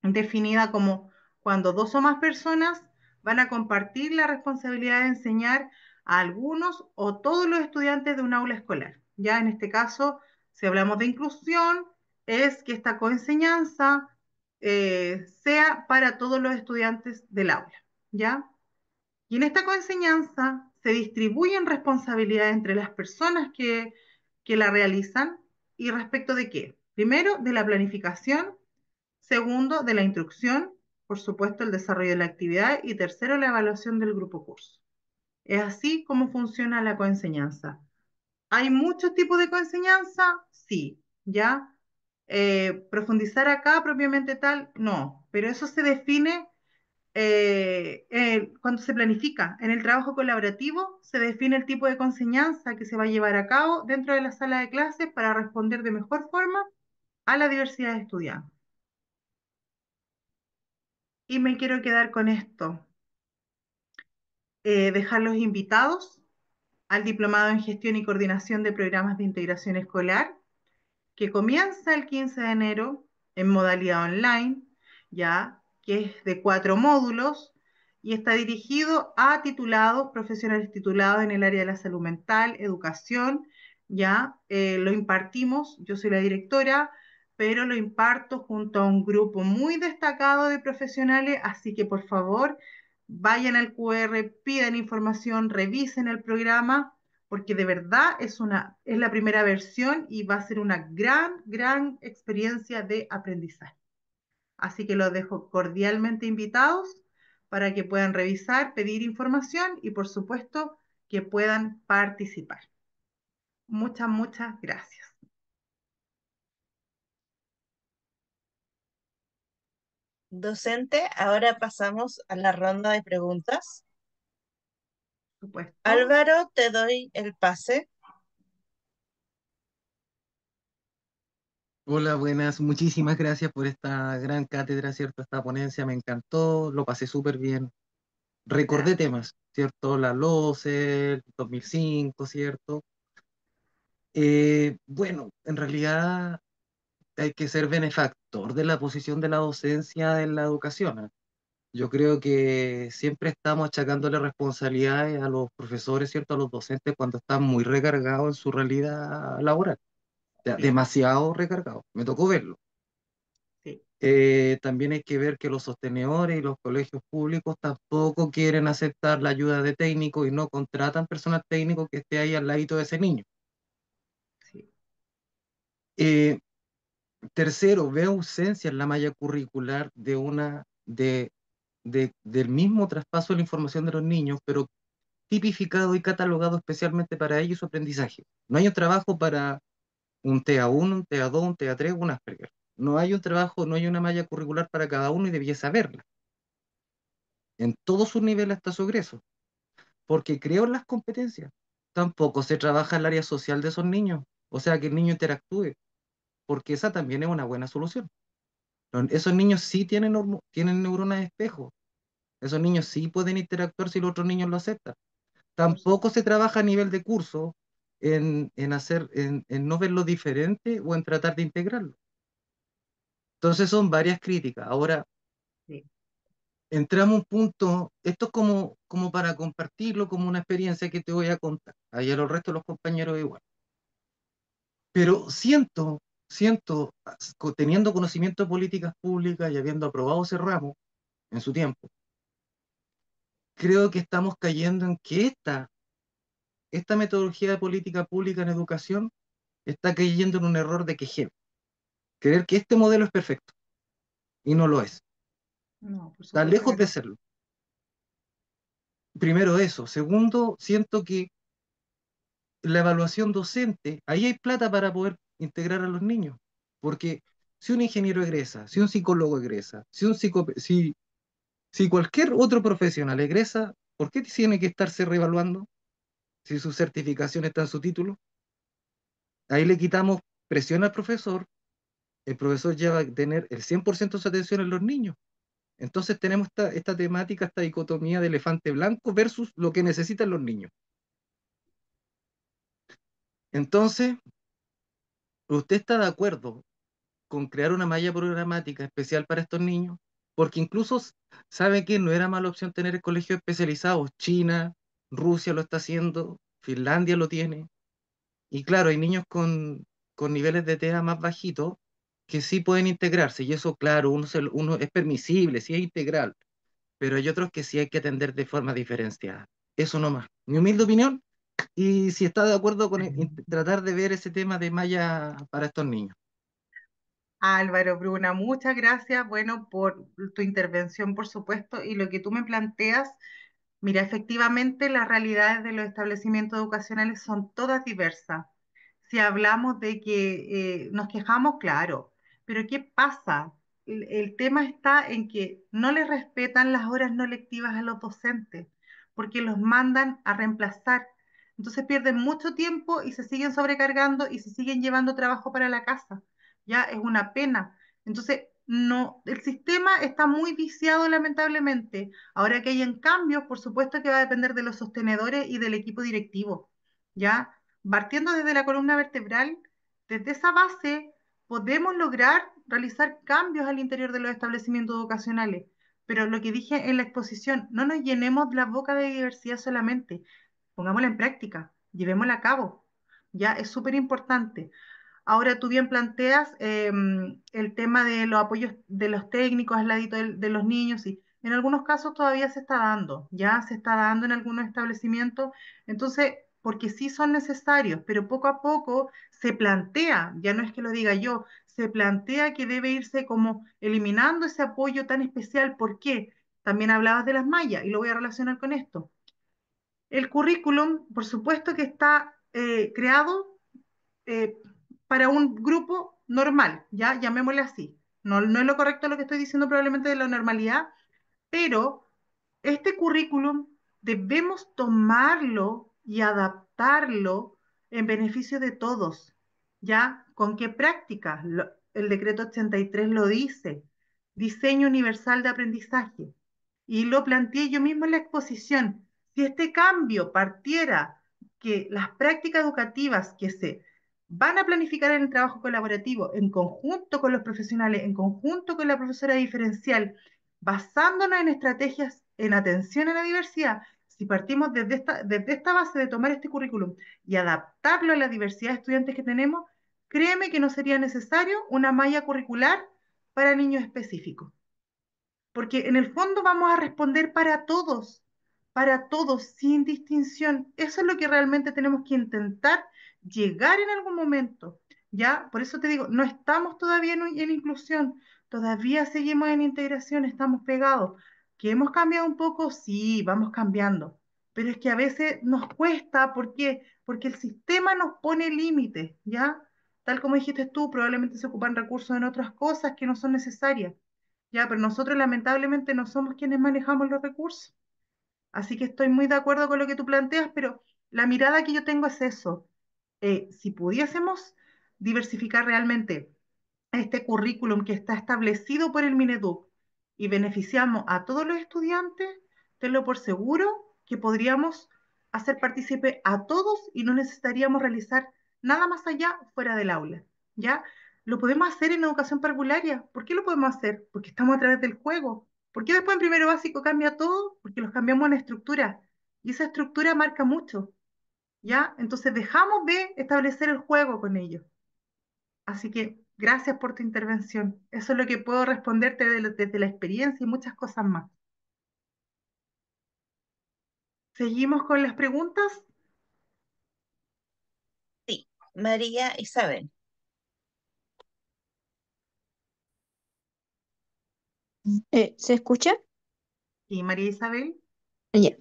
definida como cuando dos o más personas van a compartir la responsabilidad de enseñar a algunos o todos los estudiantes de un aula escolar. Ya en este caso, si hablamos de inclusión, es que esta coenseñanza sea para todos los estudiantes del aula. ¿Ya? Y en esta coenseñanza se distribuyen responsabilidades entre las personas que la realizan y respecto de qué. Primero, de la planificación. Segundo, de la instrucción. Por supuesto, el desarrollo de la actividad. Y tercero, la evaluación del grupo curso. Es así como funciona la coenseñanza. ¿Hay muchos tipos de coenseñanza? Sí, ¿ya? Profundizar acá propiamente tal, no, pero eso se define cuando se planifica. En el trabajo colaborativo se define el tipo de enseñanza que se va a llevar a cabo dentro de la sala de clases para responder de mejor forma a la diversidad de estudiantes. Y me quiero quedar con esto, dejar los invitados al Diplomado en Gestión y Coordinación de Programas de Integración Escolar, que comienza el 15 de enero en modalidad online, ya que es de 4 módulos y está dirigido a titulados, profesionales titulados en el área de la salud mental, educación, ya lo impartimos, yo soy la directora, pero lo imparto junto a un grupo muy destacado de profesionales, así que por favor vayan al QR, pidan información, revisen el programa porque de verdad es la primera versión y va a ser una gran experiencia de aprendizaje. Así que los dejo cordialmente invitados para que puedan revisar, pedir información y por supuesto que puedan participar. Muchas gracias. Docente, ahora pasamos a la ronda de preguntas. Por supuesto, Álvaro, te doy el pase. Hola, buenas. Muchísimas gracias por esta gran cátedra, ¿cierto? Esta ponencia me encantó, lo pasé súper bien. Recordé gracias. temas, ¿cierto? La LOCE, 2005, ¿cierto? Bueno, en realidad hay que ser benefactor de la posición de la docencia en la educación, ¿eh? Yo creo que siempre estamos achacándole responsabilidades a los profesores, ¿cierto? A los docentes cuando están muy recargados en su realidad laboral. O sea, Sí, demasiado recargados. Me tocó verlo. sí, También hay que ver que los sostenedores y los colegios públicos tampoco quieren aceptar la ayuda de técnicos y no contratan personal técnico que esté ahí al ladito de ese niño. sí, Eh, Tercero, veo ausencia en la malla curricular del mismo traspaso de la información de los niños, pero tipificado y catalogado especialmente para ellos su aprendizaje. No hay un trabajo para un TA1, un TA2, un TA3, un Asperger. No hay un trabajo, no hay una malla curricular para cada uno y debiese saberla en todos sus niveles hasta su egreso, porque creo en las competencias. Tampoco se trabaja el área social de esos niños, o sea, que el niño interactúe, porque esa también es una buena solución. Esos niños sí tienen neuronas de espejo, esos niños sí pueden interactuar si los otros niños lo aceptan. por Tampoco supuesto. se trabaja a nivel de curso en no verlo diferente o en tratar de integrarlo. Entonces son varias críticas. Ahora, Sí, entramos a un punto, esto es como para compartirlo, como una experiencia que te voy a contar. Ahí a los restos de los compañeros igual. Pero teniendo conocimiento de políticas públicas y habiendo aprobado ese ramo en su tiempo, creo que estamos cayendo en que esta metodología de política pública en educación está cayendo en un error de quejeo. Creer que este modelo es perfecto y no lo es. no, por Está supuesto que lejos de no. serlo. Primero eso. Segundo, siento que la evaluación docente, ahí hay plata para poder integrar a los niños. Porque si un ingeniero egresa, si un psicólogo egresa, si cualquier otro profesional egresa, ¿por qué tiene que estarse reevaluando si su certificación está en su título? Ahí le quitamos presión al profesor, el profesor lleva a tener el 100% de su atención en los niños. Entonces tenemos esta temática, esta dicotomía de elefante blanco versus lo que necesitan los niños. Entonces, ¿Usted está de acuerdo con crear una malla programática especial para estos niños? Porque incluso sabe que no era mala opción tener colegios especializados. China, Rusia lo está haciendo, Finlandia lo tiene. Y claro, hay niños con niveles de TEA más bajitos que sí pueden integrarse. Y eso, claro, uno es permisible, sí es integral. Pero hay otros que sí hay que atender de forma diferenciada. Eso nomás. Mi humilde opinión. Y si está de acuerdo con tratar de ver ese tema de malla para estos niños. Álvaro, Bruna, muchas gracias, bueno, por tu intervención, por supuesto, y lo que tú me planteas. Mira, efectivamente las realidades de los establecimientos educacionales son todas diversas. Si hablamos de que nos quejamos, claro, pero ¿qué pasa? El tema está en que no les respetan las horas no lectivas a los docentes, porque los mandan a reemplazar. Entonces pierden mucho tiempo y se siguen sobrecargando y se siguen llevando trabajo para la casa. Ya es una pena. Entonces, no, el sistema está muy viciado lamentablemente. Ahora que hay en cambios, por supuesto que va a depender de los sostenedores y del equipo directivo, ¿ya? Partiendo desde la columna vertebral, desde esa base podemos lograr realizar cambios al interior de los establecimientos educacionales. Pero lo que dije en la exposición, no nos llenemos la boca de diversidad solamente, pongámosla en práctica, llevémosla a cabo. Ya es súper importante. Ahora tú bien planteas el tema de los apoyos de los técnicos al ladito de los niños, y en algunos casos todavía se está dando, ya se está dando en algunos establecimientos, entonces, porque sí son necesarios, pero poco a poco se plantea, ya no es que lo diga yo, se plantea que debe irse como eliminando ese apoyo tan especial. ¿Por qué? También hablabas de las mallas y lo voy a relacionar con esto. El currículum, por supuesto que está creado eh, para un grupo normal, ya llamémosle así. No, no es lo correcto lo que estoy diciendo probablemente de la normalidad, pero este currículum debemos tomarlo y adaptarlo en beneficio de todos. ¿Ya? ¿Con qué prácticas? El decreto 83 lo dice, diseño universal de aprendizaje. Y lo planteé yo mismo en la exposición. Si este cambio partiera que las prácticas educativas que se van a planificar en el trabajo colaborativo, en conjunto con los profesionales, en conjunto con la profesora diferencial, basándonos en estrategias en atención a la diversidad, si partimos desde esta base de tomar este currículum y adaptarlo a la diversidad de estudiantes que tenemos, créeme que no sería necesario una malla curricular para niños específicos, porque en el fondo vamos a responder para todos, sin distinción. Eso es lo que realmente tenemos que intentar llegar en algún momento, ¿ya? Por eso te digo, no estamos todavía en inclusión, todavía seguimos en integración, estamos pegados. ¿Que hemos cambiado un poco? Sí, vamos cambiando, pero es que a veces nos cuesta. ¿Por qué? Porque el sistema nos pone límites, ¿ya? Tal como dijiste tú, probablemente se ocupan recursos en otras cosas que no son necesarias. Ya, pero nosotros lamentablemente no somos quienes manejamos los recursos. Así que estoy muy de acuerdo con lo que tú planteas, pero la mirada que yo tengo es eso. Si pudiésemos diversificar realmente este currículum que está establecido por el Mineduc y beneficiamos a todos los estudiantes, tenlo por seguro que podríamos hacer partícipe a todos y no necesitaríamos realizar nada más allá fuera del aula, ¿ya? Lo podemos hacer en educación parvularia. ¿Por qué lo podemos hacer? Porque estamos a través del juego. ¿Por qué después en primero básico cambia todo? Porque los cambiamos en estructura y esa estructura marca mucho, ¿ya? Entonces dejamos de establecer el juego con ellos. Así que gracias por tu intervención. Eso es lo que puedo responderte desde la experiencia y muchas cosas más. ¿Seguimos con las preguntas? Sí, María Isabel. ¿Se escucha? Y María Isabel. Ya.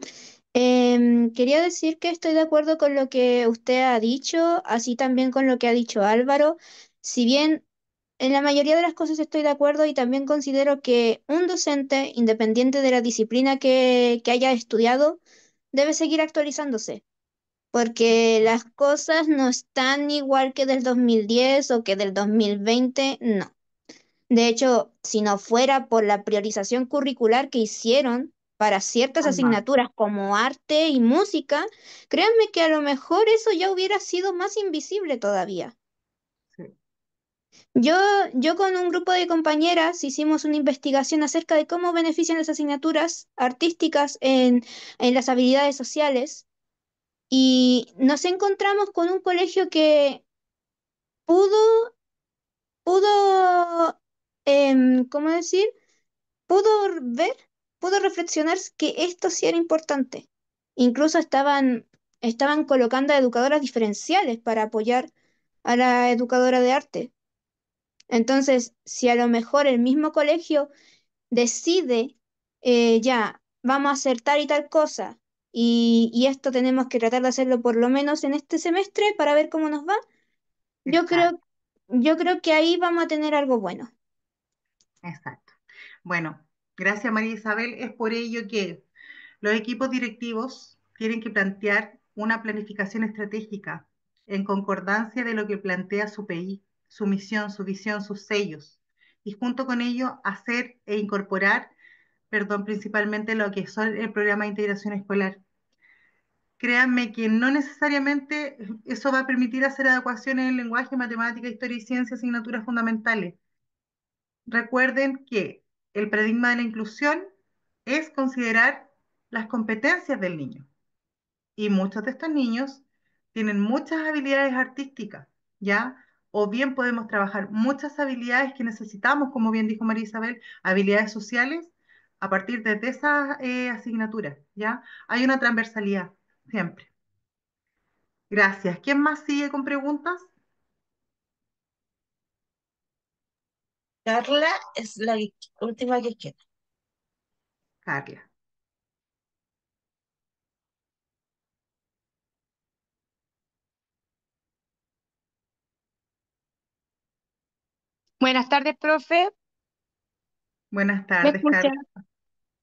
Quería decir que estoy de acuerdo con lo que usted ha dicho, así también con lo que ha dicho Álvaro. Si bien en la mayoría de las cosas estoy de acuerdo y también considero que un docente, independiente de la disciplina que haya estudiado, debe seguir actualizándose, porque las cosas no están igual que del 2010 o que del 2020, no. De hecho, si no fuera por la priorización curricular que hicieron para ciertas Calma. asignaturas como arte y música, créanme que a lo mejor eso ya hubiera sido más invisible todavía. Sí. Yo, yo con un grupo de compañeras hicimos una investigación acerca de cómo benefician las asignaturas artísticas en las habilidades sociales y nos encontramos con un colegio que pudo, pudo, ¿cómo decir? Pudo ver, pudo reflexionar que esto sí era importante. Incluso estaban colocando a educadoras diferenciales para apoyar a la educadora de arte. Entonces, si a lo mejor el mismo colegio decide, ya, vamos a hacer tal y tal cosa, y esto tenemos que tratar de hacerlo por lo menos en este semestre para ver cómo nos va, yo Exacto, creo, yo creo que ahí vamos a tener algo bueno. exacto. Bueno, gracias María Isabel. Es por ello que los equipos directivos tienen que plantear una planificación estratégica en concordancia de lo que plantea su PI, su misión, su visión, sus sellos, y junto con ello hacer e incorporar, perdón, principalmente lo que son el programa de integración escolar. Créanme que no necesariamente eso va a permitir hacer adecuaciones en lenguaje, matemática, historia y ciencia, asignaturas fundamentales. Recuerden que el paradigma de la inclusión es considerar las competencias del niño. Y muchos de estos niños tienen muchas habilidades artísticas, ¿ya? O bien podemos trabajar muchas habilidades que necesitamos, como bien dijo María Isabel, habilidades sociales a partir de esas asignaturas, ¿ya? Hay una transversalidad, siempre. Gracias. ¿Quién más sigue con preguntas? Carla es la última que queda. Carla. Buenas tardes, profe. Buenas ¿Me tardes, escucha? Carla.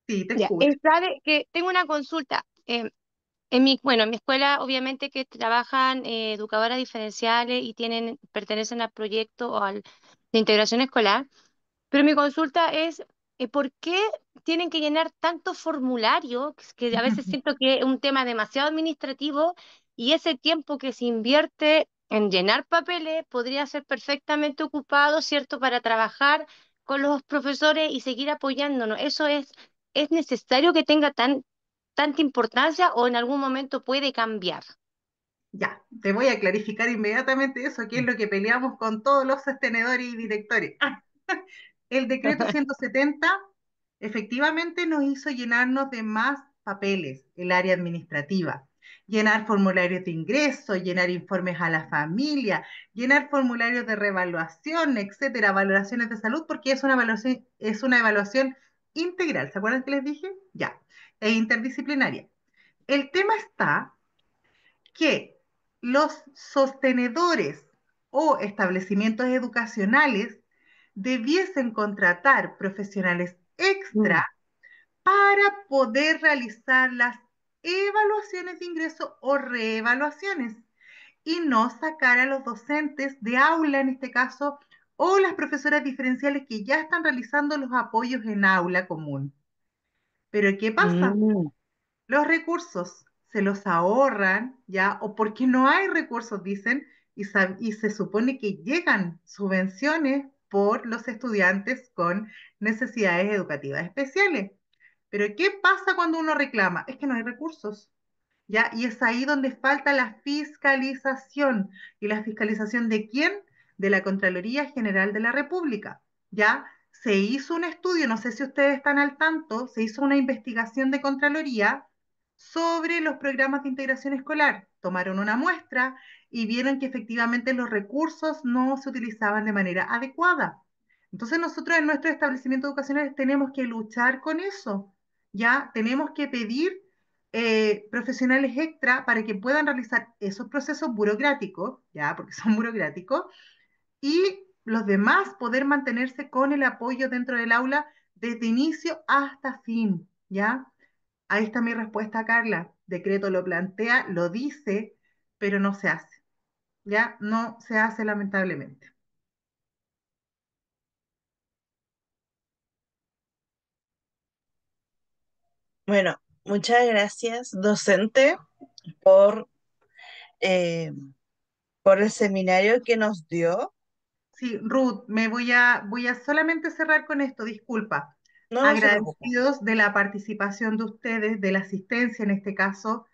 Sí, te Ya, escucho. sabe que tengo una consulta. En mi escuela, obviamente que trabajan educadoras diferenciales y pertenecen al proyecto de integración escolar. Pero mi consulta es, ¿por qué tienen que llenar tanto formulario? Que a veces siento que es un tema demasiado administrativo y ese tiempo que se invierte en llenar papeles podría ser perfectamente ocupado, ¿cierto?, para trabajar con los profesores y seguir apoyándonos. ¿Es necesario que tenga tanta importancia o en algún momento puede cambiar? Ya, te voy a clarificar inmediatamente eso, que es lo que peleamos con todos los sostenedores y directores. El decreto 170 efectivamente nos hizo llenarnos de más papeles, el área administrativa, llenar formularios de ingreso, llenar informes a la familia, llenar formularios de revaluación, etcétera, valoraciones de salud, porque es una evaluación integral. ¿Se acuerdan que les dije? Ya, e interdisciplinaria. El tema está que los sostenedores o establecimientos educacionales debiesen contratar profesionales extra Mm. para poder realizar las evaluaciones de ingreso o reevaluaciones y no sacar a los docentes de aula en este caso o las profesoras diferenciales que ya están realizando los apoyos en aula común. Pero ¿qué pasa? Mm. Los recursos se los ahorran, ¿ya? O porque no hay recursos, dicen, y se supone que llegan subvenciones por los estudiantes con necesidades educativas especiales. Pero ¿qué pasa cuando uno reclama? Es que no hay recursos. ¿Ya? Y es ahí donde falta la fiscalización. ¿Y la fiscalización de quién? De la Contraloría General de la República, ¿ya? Se hizo un estudio, no sé si ustedes están al tanto, se hizo una investigación de Contraloría sobre los programas de integración escolar. Tomaron una muestra y vieron que efectivamente los recursos no se utilizaban de manera adecuada. Entonces nosotros en nuestros establecimientos educacionales tenemos que luchar con eso, ¿ya? Tenemos que pedir profesionales extra para que puedan realizar esos procesos burocráticos, ya, porque son burocráticos, y los demás poder mantenerse con el apoyo dentro del aula desde inicio hasta fin, ¿ya? Ahí está mi respuesta, Carla. Decreto lo plantea, lo dice, pero no se hace, ¿ya? No se hace lamentablemente. Bueno, muchas gracias, docente, por, eh, por el seminario que nos dio. Sí, Ruth, voy a solamente cerrar con esto, disculpa. No se preocupe. Agradecidos de la participación de ustedes, de la asistencia en este caso.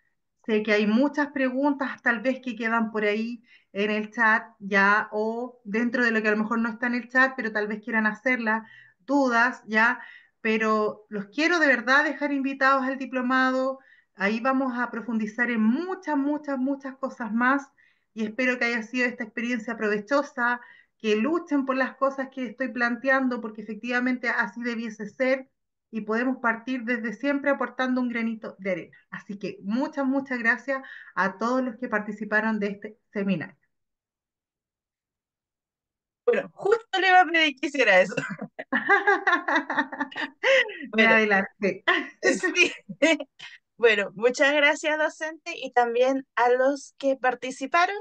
Sé que hay muchas preguntas tal vez que quedan por ahí en el chat ya o dentro de lo que a lo mejor no está en el chat, pero tal vez quieran hacerlas, dudas ya, pero los quiero de verdad dejar invitados al diplomado. Ahí vamos a profundizar en muchas, muchas, muchas cosas más y espero que haya sido esta experiencia provechosa, que luchen por las cosas que estoy planteando, porque efectivamente así debiese ser y podemos partir desde siempre aportando un granito de arena. Así que muchas, muchas gracias a todos los que participaron de este seminario. Bueno, justo le iba a pedir que hiciera eso. Me Bueno, adelanté. sí. Bueno, muchas gracias, docente, y también a los que participaron.